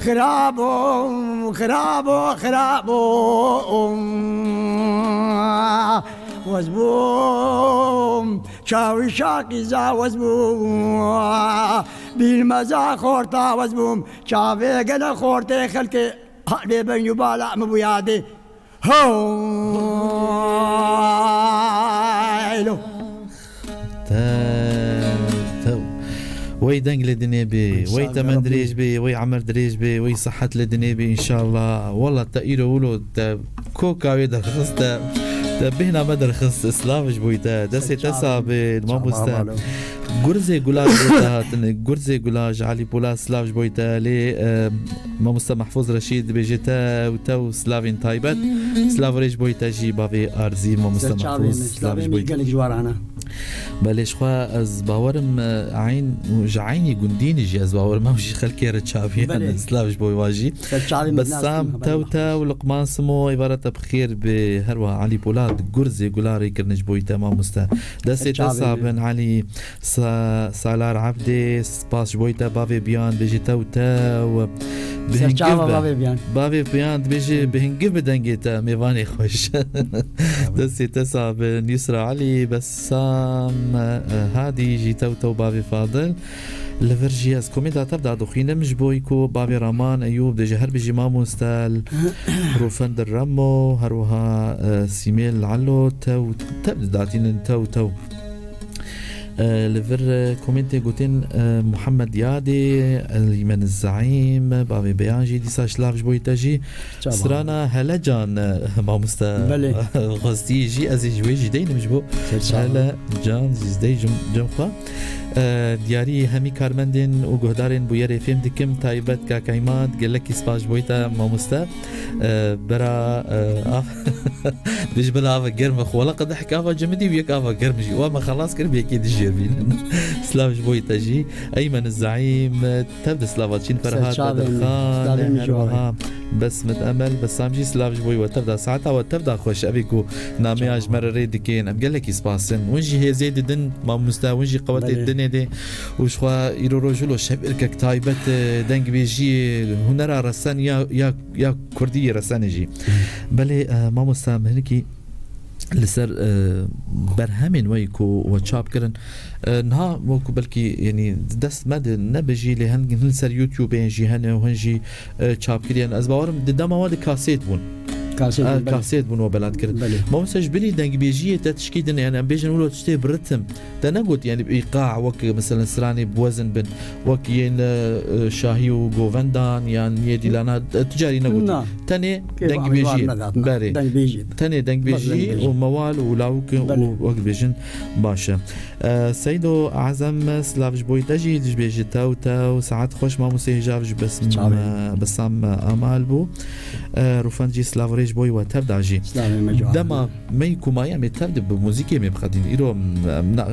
C: خرابو خرابو خرابو وزبوم شاوي شاقي زا وزبوم بالمزا خورتا وزبوم شاوي قلا خورتي خلقي هادي بن يبالا مبويادي هايلو
B: وي دنگ لدنيا بي وي تمن دريج بي وي عمر دريج بي وي صحة لدنيا بي إن شاء الله والله تأيرو ولو كوكا ويدا خصتا تبهنا مدر خص سلاوش بويتا دسي تسابن ما مستا گرزه گلاج بويتا هاتن گرزه گلاج علي بولا سلاوش بويتا لي ما مستا محفوظ رشيد بيجتا وتو سلافين تايبت سلاوريج بويتا جي بافي ارزي ما مستا محفوظ سلاوش بويتا بلش خوا از باورم عين وجعيني جنديني جي از باور ما وجي خلكي رتشابي انا سلاوش بوي واجي بسام توتا ولقمان سمو عبارة بخير بهروا علي بولاد جرزي جولاري كرنج بويتا ما مستا دسي تسابن علي سالار عبدي سباس بويتا بافي بيان بيجي توتا بافي بيان بيجي بهنجب بدنجيتا ميفاني خوش دسي تسابن يسرى علي بسام هادي جي توتا وبافي فاضل لفرجي از كوميدا تبدا دخينه مش بويكو بابي رامان ايوب دجي هر بيجي مامو ستال روفند الرمو هروها سيميل علو تو تبدا داتين تو لفر كومنتي قوتين محمد يادي اليمن الزعيم بابي بيانجي دي ساش لافش بويتاجي سرانا هلا جان ما مستا غزتي جي ازي جويجي دين مش بو هلا جان زيدي جمخوا دیاری همی کارمندین و گهدارین بویر فیلم دکم تایبت که کایمات گلکی سپاش بویتا ماموستا برا بیش بلا آفا گرم خولا قد حک آفا جمدی بیک آفا گرم جی واما خلاص کرم بیکی دیجیر بین سلاوش بویتا جی ایمن الزعیم تبدا سلاواتشین فرهاد بدر خان هروها بس متأمل بسام جي سلاوش بوي وتبدا ساعتها وتبدا خوش أبيكو نامي أجمر ريدكين أم قالك يسباسن ونجي هي زيد الدن ما مستوى ونجي قوات الدنيا دي وشخوا يرو رجلو شاب إركك تايبت دنگ بيجي هنرا رسان يا كردي رسان جي بلي ما مستوى هنكي لسر برهمين ويكو وتشاب كرن نها موكو بلكي يعني دست مد نبجي لهن لسر يوتيوب ينجي هن وهنجي تشاب كريان أزباورم ددا مواد كاسيت بون كاسيت بون وبلاد كرن ما مسج بلي دنگ بيجي تشكيدن يعني بيجن ولو تشتي برتم تنقد يعني بإيقاع وك مثلا سراني بوزن بن وك ين شاهي وغوفندان يعني يدي لنا تجاري نقول تاني دنگ بيجي باري تاني دنگ بيجي وموال ولاوك وقت بيجن باشا سيدو أعظم سلافش بويتاجي دج بيجي تاو ساعات خوش ما مسيجافش بسام أمال بو روفانجي سلافريج بوي وتبدا جي دما ميكو ما يعمل تبدا بموسيقى مبخدين إيرو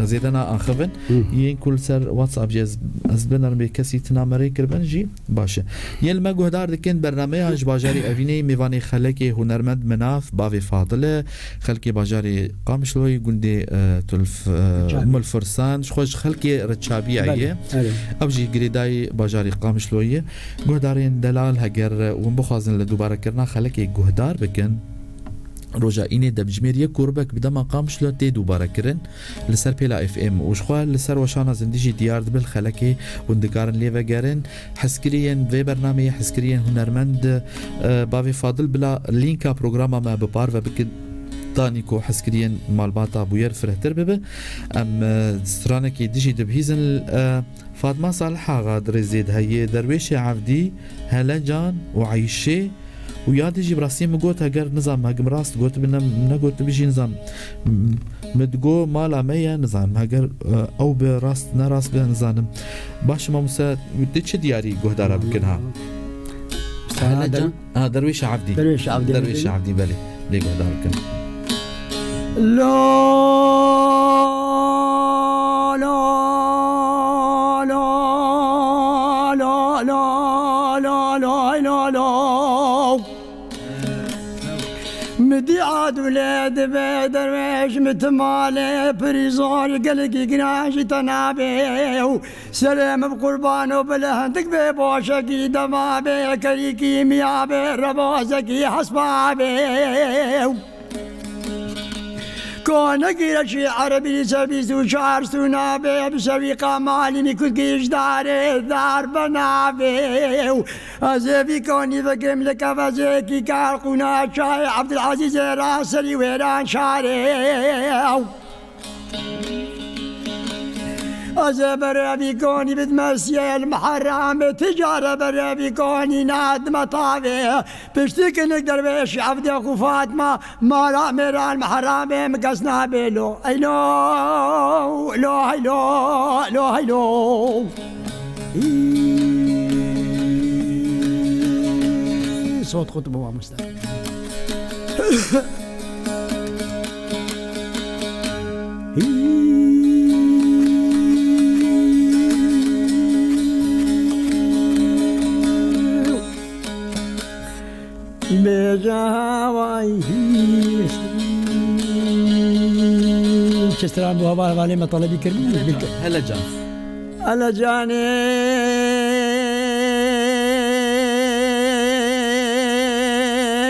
B: زيدنا آخفن ين كل سر واتساب جاز أزبنر بكسي تنامري كربنجي باشا يل ما جهدار دكين برنامج باجاري أفيني ميواني خلكي هنرمند مناف بافي فاضلة خلكي باجاري قامشلوي قندي تلف ملفرسان خوش خلكي رتشابي عيه أبجي قريداي باجاري قامشلوي جهدارين دلال هجر ونبخازن لدوبارة كرنا خلكي جهدار بكن روجا اینه دبجمیر یک کربک بدم مقام شلو تی دوباره کرن لسر پیلا اف ام وشخوال لسر وشانا زندگی دیارد بالخلکی وندگارن لیو گرن حسکرین و برنامه حسکرین هنرمند باوی فاضل بلا لینکا پروگراما ما بپار و بکن تانيكو حسكريا مالباتا بوير فرهتر ببه ام سترانكي ديجي دبهيزن فاطمه صالحه غادر زيد هي درويش عبدي هلا جان وعيشه ويادي جي براسيم قوت اگر نظام هاجم راست قوت بنا قوت بيجي نظام مدقو مالا ميا نظام اگر او براست نراست بنظام باش ما مسا وديتش دياري قهدارا بكنها هلا جان درويش عبدي بلي لي قهدارا بكن
C: لا لا لا لا لا لا لا لا لا مدي عاد ولاد بدرويش متمالي بريزور قلقي قناش تنابي سلام بقربان وبلهندك ببوشكي دمابي كريكي ميابي ربوزكي حسبابي كونك رشي عربي سبيس وشعر سنابي بسوي قمالي كنت داري دار بنابي أزفي كوني فكم لك فزيكي كارقنا شاي عبد العزيز راسلي ويران شاري أزبر بيكوني بدمسي المحرم تجارة بر بيكوني ناد مطابي بشتك نقدر بيش عبد أخو فاطمة ما لا ميران محرم مقصنا بلو أيلو لو هيلو لو هيلو صوت خطبة ومستقبل بجاوي شستر ابو هبال والي مطلبي كرمي
B: هلا جان
C: هلا جاني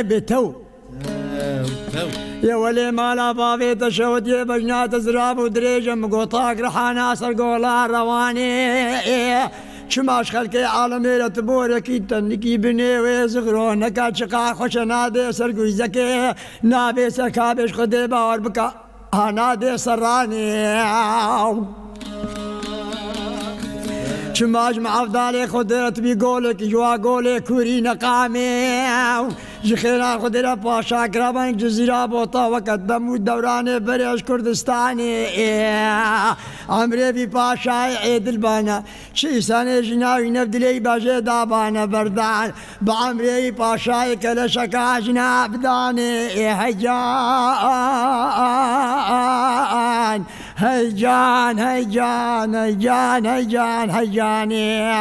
C: بتو يا ولي مالا بابي تشود يا بجنات زراب ودريجة مقوطاق رحانا سرقولا رواني شماش خلقي عالمي لتبوري كي تنكي بني ويزغرو نكا شقا خوش نادي سرقوي زكي نابي سركابش خدي باور بكا نادي سراني شماش معفدالي خدرت بيقولك جوا قولي كوري نقامي جخيرا خدرا باشا كرابان جزيرة بوطا وقدمو دوراني بريش كردستاني عمري بي باشا عيد البانا شيساني جناوي نبدلي باجي دابانا بردان بعمري باشا كلشكا جنا بداني هيجان هيجان هيجان هيجان هيجان هيجاني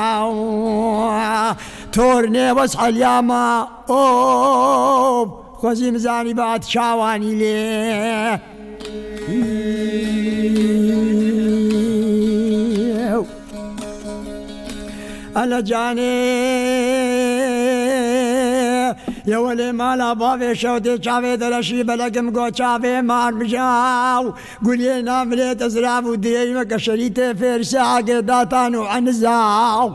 C: تورني وصح الياما خوزي مزاني بعد شاواني ليه أنا جاني يا ولي مالا بابي شودي شافي درشي بلقم قو شافي مار مجاو قولي ناملي تزراب ودري مكا شريتي فيرسي عقداتانو عنزاو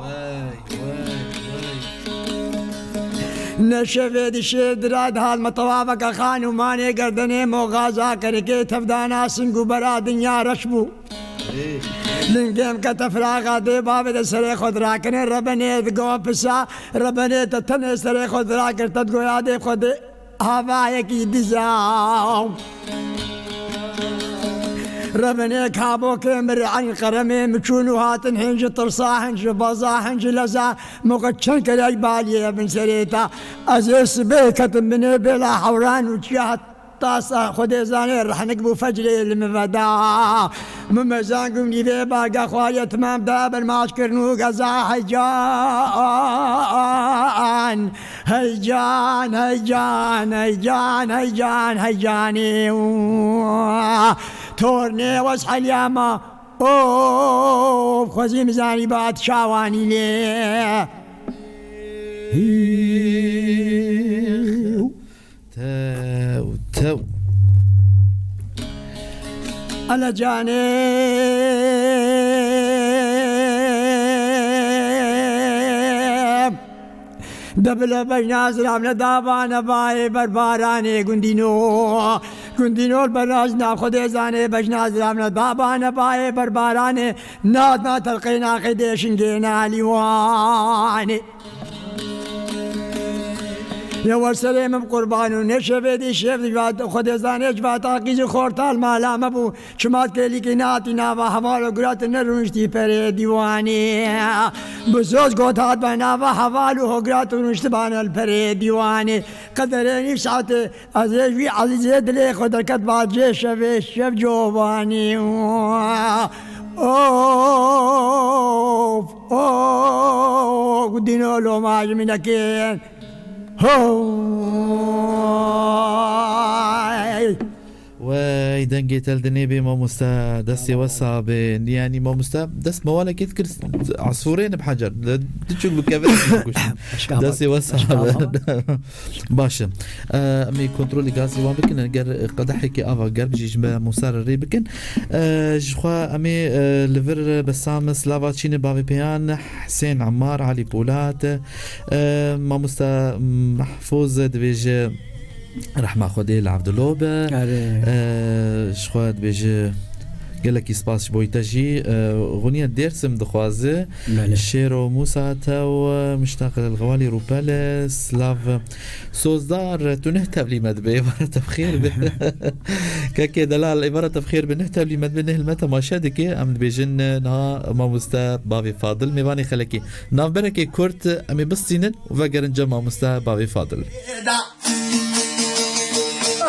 C: نشفي دي شدراد هالمطوافك خانو ماني قردني مغازا كركي تفدانا سنقو برا دنيا رشبو لنقيم كتفراغا دي بابي دا سري خود راكني ربني دقو بسا ربني تتني سري خود راكر تدقو يادي خود هوايكي دزاو ربني كابو كمر عن قرمي مچونو هاتن هنج طرصا هنج بازا هنج لزا مقچن كلاي بالي ابن سريتا ازيس بيكت من بلا حوران وجهت طاسة خدي زاني رح نقبو فجري المفدا ممزان قمني في باقا خوايا تمام دابر ما اشكرنو قزا هيجان هيجان هيجان هيجان هيجان هيجاني تورني وصح الياما خوزي مزاني بعد شاواني ليه
B: تو
C: على جانب دبل بجناز رامنا دابانا باي برباراني قندينو البراز ناخد زاني بجناز رامنا دابانا باي برباراني ناد ما تلقينا خديش نجينا ليواني يا ورسلم بقربان ونشفي دي شيف خد زاني جبات عقيز خورتال مالا مبو شمات كلي كناتي نافا حوالو قرات نرونشتي پر ديواني بزوز قوتات بنافا حوالو قرات نرونشتبان الپر ديواني قدرني ساعت عزيزي عزيزي دلي خد كتبات جي شفي شف جواني قدينو لو ماج منكين
B: واي دنجي تلدني بما مستا دسي وصاب يعني ما مستا دس موالا كيذكر عصفورين بحجر تشوف بكافر دسي وصاب باشا امي كنترولي غازي وان بكن نقر قدحي كي افا قرب جيج مسار الري بكن جخوا امي لفر بسام سلافا تشين بابي بيان حسين عمار علي بولات ما مستا محفوظ دبيج رحمة خدي العبد اللوب شخوات بيجي قال لك سباس بوي تجي غنية ديرسم دخوازه شيرو موسى تو مشتاق للغوالي روبال سلاف سوزدار تنهتب لي مدبي عبارة تبخير كاكي دلال عبارة تبخير بنهتب لي مدبي نهل متى ما شادكي أم بيجن نها ما مستا بابي فاضل ميباني خلكي ناف بركي كورت أمي بسينن وفقرن جمع مستا بابي فاضل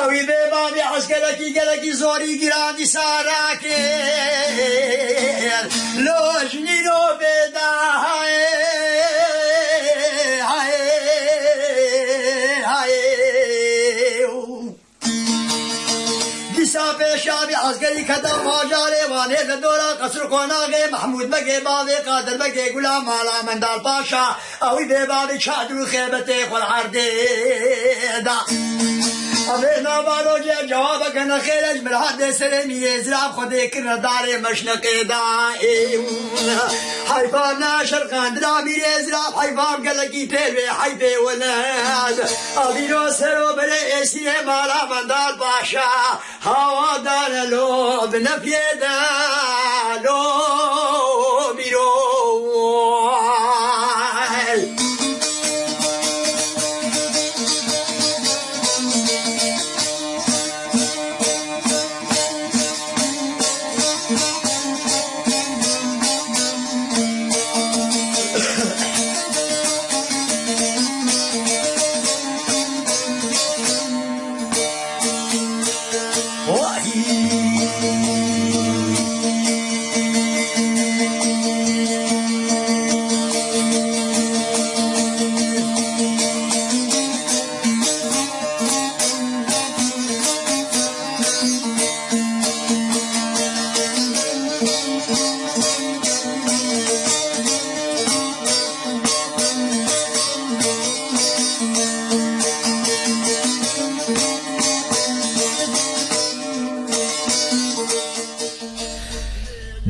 A: اوی به بابی عسکرکی زوری گراندی ساراکی لوجنی رو بدا های های های دیسا پیشابی عسکری کدام ماجاره وانه دورا قصر کناغه محمود بگه بابی قادر بگه غلام مالا مندال پاشا اوی به بابی چادر خیبت خود عرده دا أبينا باروجي جواب كنا خيرج من هذا سلمي يزرع خدي كنا داري مشنق داي حيفانا شرقان درامي يزرع حيفام قلقي تلوي حيفي ولاد أبينو سرو بلي اسي مالا من دار باشا هوا دار لو بنفي لو بيرو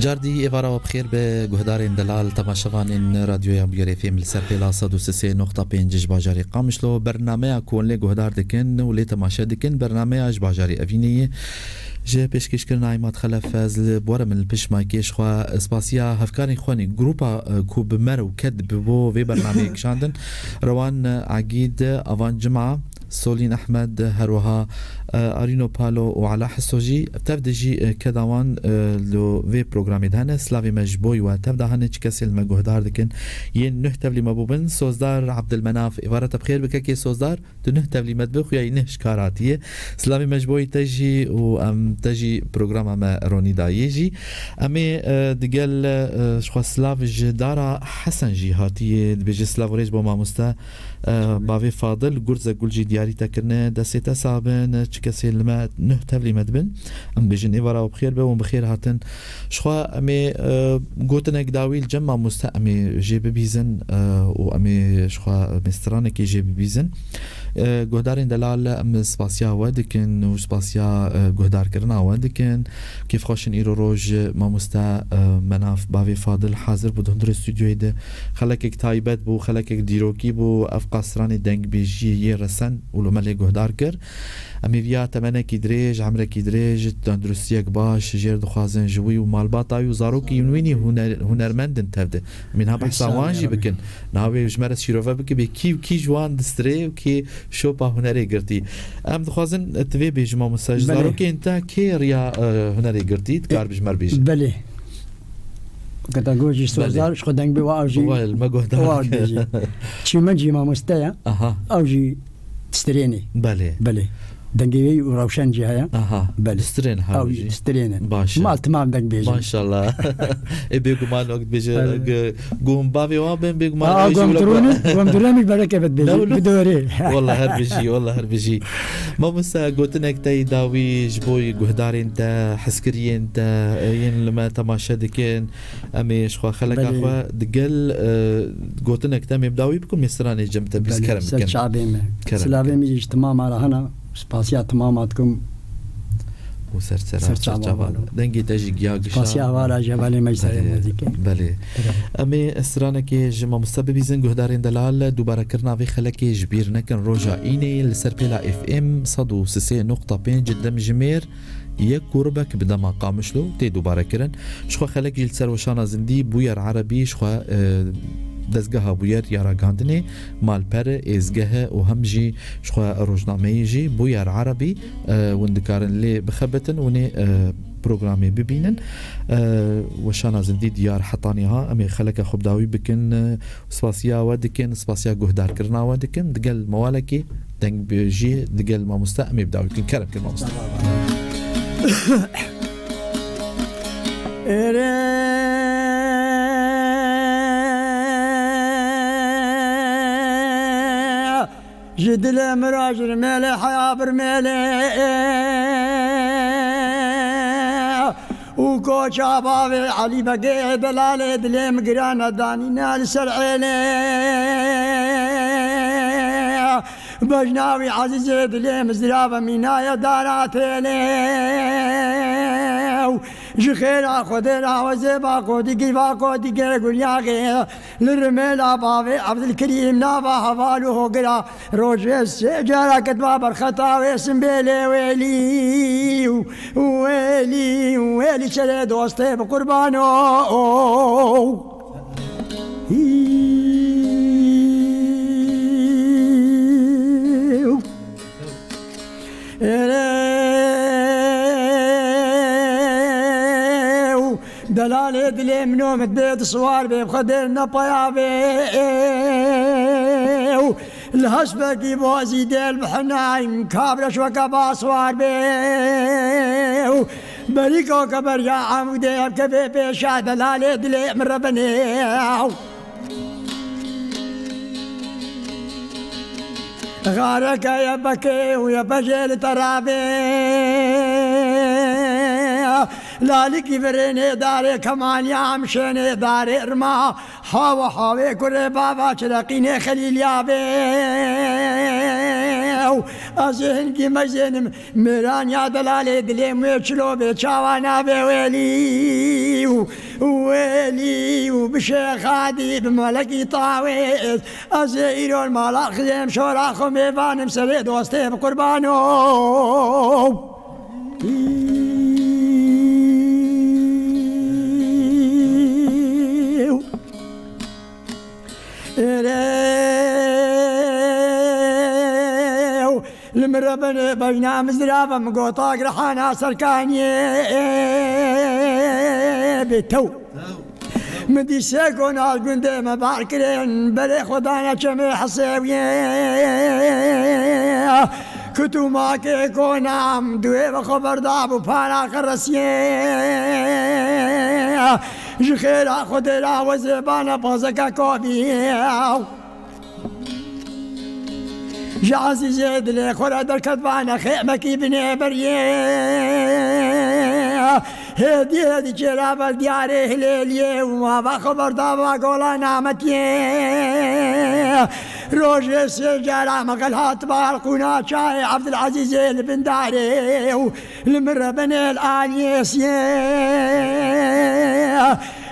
B: جاردي إفارة وبخير بجهدارين دلال تماشوانين راديو يابير FM لسر بلا صدو سسي نقطة بينجش باجاري قامشلو برنامه كون لي جهدار دكن ولي تماشا دكن برنامه اج باجاري أفينية جه پیشکش کردن ایماد خلف فضل بوره من پیش مایکش خوا اسپاسیا هفکاری خوانی گروپا کوب مر و کد بو وی برنامه کشاندن روان عقید اوان جمعه سولين أحمد هروها أرينو بالو وعلى حسوجي تبدأ جي كدوان لو في برنامج هنا سلافي مجبوي وتبدأ هنا كسل مجهودار لكن ين نهتف لي مبوبن سوزدار عبد المناف إبارة بخير بكاكي سوزدار تنهتف لي مدبخ يا ينهش كاراتيه سلافي مجبوي تجي وأم تجي برنامج ما روني دا يجي أمي دقل شخص سلاف جدارة حسن جهاتيه بيجي سلاف ريج بوما مستا باوی فاضل گرزه گلجی دیاری تکرنه دسته سابن چکسی لما نهتف لي مدبن ام بيجن إبارة وبخير به وبخير هاتن شخوا امي گوتنك داويل جمع مستا امي جيب بيزن و امي شخوا مسترانك جيب بيزن گهدارين دلال ام سپاسیا ودکن و سپاسیا گهدار کرنا ودکن كيف خوشن ايرو روج ما مستا مناف باوی فاضل حاضر بود هندر استودیوی ده خلکک تایبت بو خلکک دیروکی بو افقاسرانی دنگ بیجی رسن ولو ملي گهدار کر امی ویا تمنه کی دریج عمره کی دریج تندرستیک باش جیر دخوازن جوی و مالباتای و زاروکی یونوینی هنرمندن تبده من ها بحثوانجی بکن ناوی جمرت شیروفه بکی بی کی جوان دستری و کی شوپا هنری گرتی ام دخوازن توی بیجما مساج زاروکی انتا کی ریا هنری گرتی کار بجمر بیج
C: بله قد أقول سوزار شو دنگ بوا أوجي
B: المجهود
C: شو مجي ما مستيا أوجي تستريني بله دنگي وروشن جهايا
B: بله استرين
C: أوجي تستريني
B: باش
C: ما تمام دنگ بيجي
B: ما شاء الله بيجو ما وقت بيجي قوم بابي وابن بيجو ما
C: قوم دروني بركة بتبيجي بدوري
B: والله هربجي ما بس قلتنك تاي داوي جبوي جهدارين تا حسكريين تا ين لما تماشى دكين أمي شخوا خلك أخوا دقل قلتنك تامي بداوي بكم يسراني جمت بس كرم
C: سلشعبي سلابي ميجي تمام على هنا سباسيا تماماتكم
B: وسرچاوال دنگی تجی گیاگشا
C: سپاسیاوالا جبال مجزای موزیک
B: بله امی اسرانه که جمع مسببی زن گهدارین دلال دوباره کرنا وی خلکی جبیر نکن روجا اینی لسر پیلا اف ام 103.5 دم جمیر یک گروبک بدما قامشلو تی دوباره کرن شخوا خلق جیل سر وشانا زندی بویر عربی شخوا دزگاه بویر یارا گاندنه مالپر ازگاه و هم جی شخوا روزنامه جی بویر عربی وندکارن لی بخبتن ونی برنامه ببینن وشانا زندی دیار حطانیها امی خلق خوب داوی بکن سپاسیا و دکن سپاسیا گهدار کرنا و دکن دگل موالکی دنگ بيجي دقل ما مستأمي بداو يمكن كرم كلمة مستأمي
C: جدل مراجر ميلي حيابر ميلي وكوش عبابي علي بقي دلالي دلي مقرانا داني نال سرعيني بجناوي عزيزي دلي مزرابة مينايا داراتيني جخيرا خديرا وزيبا قودي قيبا قودي قيقول ياغي للرميلا بابي عبد الكريم نابا حفالو قرا روجي السجارة كتبا برخطاوي سنبيلي ويلي ويلي ويلي شري دوستي بقربانو دلالي دلي منو مديت صوار بي بخدرنا طيابي الهشبكي بوزي ديل بحنايم كابرش وكبا صوار بي بريكو كبر يا عمودي بكبي بيشا دلالي دلي من ربني غارك يا بكي ويا بجيل ترابي لالكي فريني داري كمان يا عمشيني داري ارما حاوى حاوي كري بابا شرقيني خليل يابي ازهن كي مزين ميران يا دلالي دلي ميشلو بيشاوانا بويلي ويلي وبشيخ عادي بملكي طاويس ازيرو الملاخ زيم شوراخو ميبان مسري دوستي بقربانو المربن بجنا مزرابة مقوطا قرحانا سركاني بتو مدي ساكون عالقندي مباركرين بري خدانا جميع حصيوية كتو ماكي كونام دوي بخبر دابو فانا قرسيه جخيرا خدرا وزبانا بازكا كوبي جعزي زيد لي خورا دركضبانا خيمكي بني بريه هدي جرابة دياري هليلي وما بخبر دابا قولا نامتي روجي سجارة مقلهات بارقونا شاي عبد العزيز بن داري المرة بني الآنيسي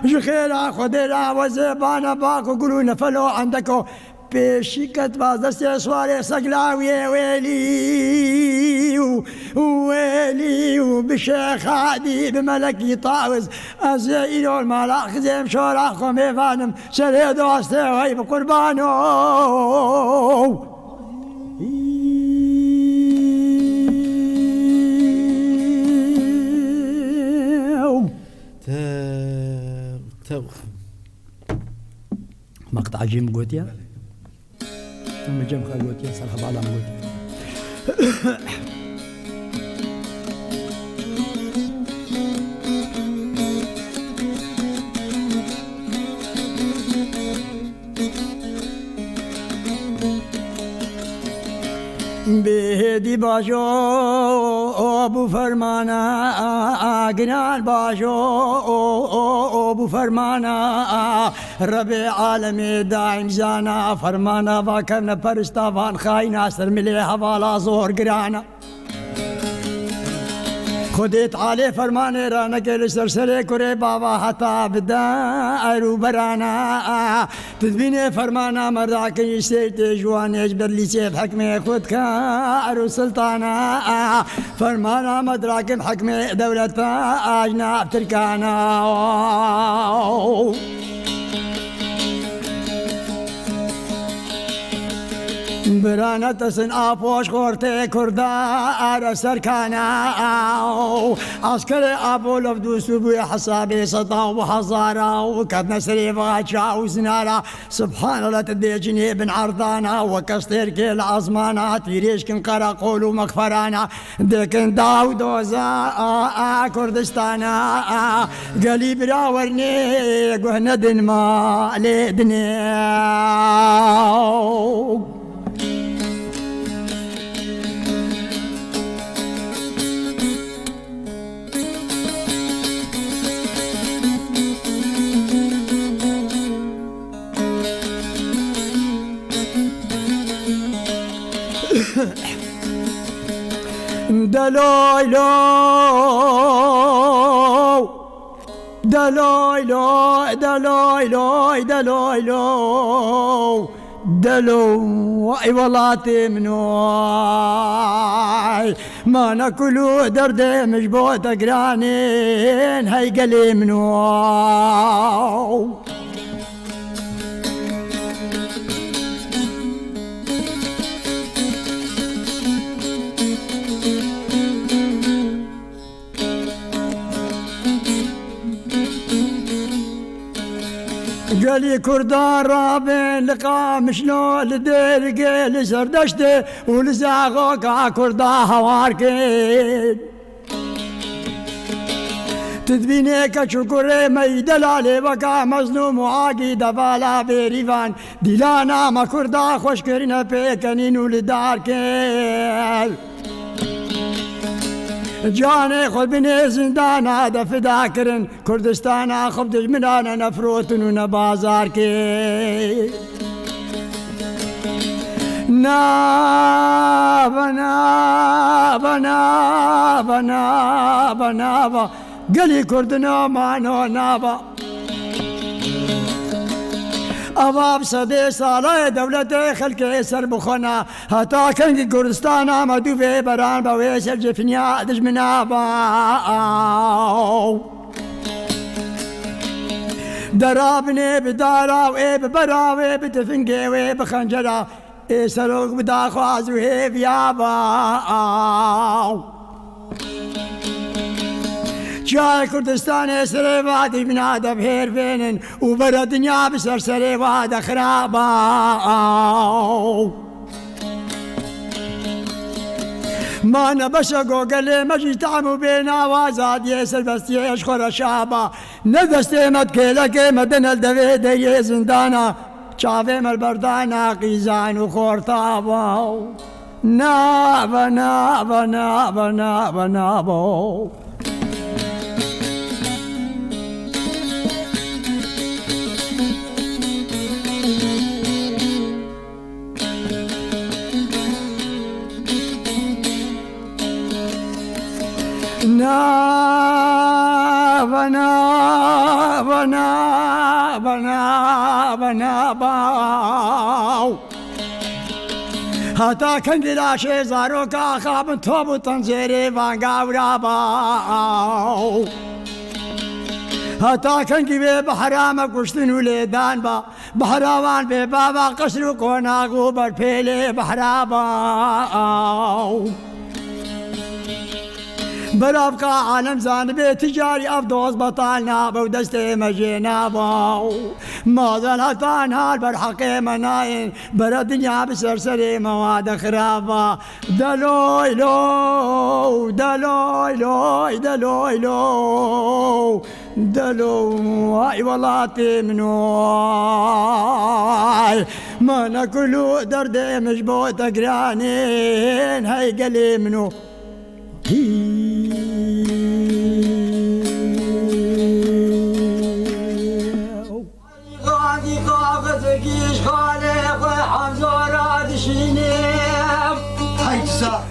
C: جخيرا خدرا وزبانا باكو قلونا فلو عندكو بشيكت بازدستي سواري سقلاوي ويلي ويلي وبشيخ عادي بملكي طاوز أزيلو الملاخ زيم شوراخو ميفانم شري دوستي وهي بقربانو مقطع جيم قوتيا مجمع قوتيا صرخ بعض قوتيا بهدي باجو ابو فرمانا اقنال باجو ابو فرمانا ربي عالمي داعم زانا فرمانا فاكرنا برستافان خاينا سر مليها بالا زور قرانا خودت عالی فرمانه را نکل سرسره کره بابا حتا بدا ارو برانا تدبین فرمانا مردا که سیت جوانیش برلی سیف حکم خود که ارو سلطانا فرمانا مدراکم حکم دولتا اجناب ترکانا برانا تسن آپوش خورته کردا آر سرکانا عسكر آبو لفدو سبوی حسابي سطا و حزارا و کد نسری وغاچا و زنارا سبحان الله تدیجنی بن عرضانا و کستر که العظمانا تیریش کن قرا قول و مغفرانا دکن داو دوزا کردستانا قلی براورنی گوهن دن ما لیدنی دلويلو دلويلو دلويلو دلويلو دلو اي والله منوي ما ناكلو درد مجبوط قرانين هاي قلي منو قالي كردان رابين لقا مشلو لدير قيل سردشته ولزاغوكا كردا هواركين تدبيني كشكوري مي دلالي وكا مظلوم وعاقي دفالا بيريفان دلانا ما كردا خوشكرنا بيكنين ولداركين جاني خذ بني زندان هذا فداكرن كردستان خذ دجمنانا نفروتن ونبازار كي نابا نابا نابا نابا نابا قلي كردنا مانو نابا أباب صدي صالة دولة خلق سر بخنا هتا كنج كردستان مدو في بران بويس الجفنيا دجمنا باو درابني بدارا وي ببرا وي بتفنقي وي بخنجرا اي سروق بداخواز وي بياباو جاي كردستان سري وادي من هذا بهير فينن وبرا دنيا بسر سري وهذا خرابا ما نبشقو قلي مجي تعمو بينا وازاد يسر بس يشخر شابا ندستي مدكيلك مدن الدويد يا زندانا شافي البردانا قيزان وخورتابا نابا نابا نابا نابا نابا نابا نابا نابا نابا نابا هتا كندلا شي زاروكا خاب توب تنزيري فانغاورا باو هتا كنجي بحرام كشتن وليدان با بحراوان ببابا قصر كوناغو برفيلي بحرابا برابقا عالم زانبي تجاري أفدوز بطالنا بودستي مجينا باو ما ظل هتان هال برحقي مناين برا دنيا بسرسري مواد خرابا دلوي لو دلوي لو دلوي لو دلو هاي والله منوي ما ناكلو درد مجبوط قرانين هاي قلي منو غادي قافتكيش خالق حمزة راد شينيم هاي تسا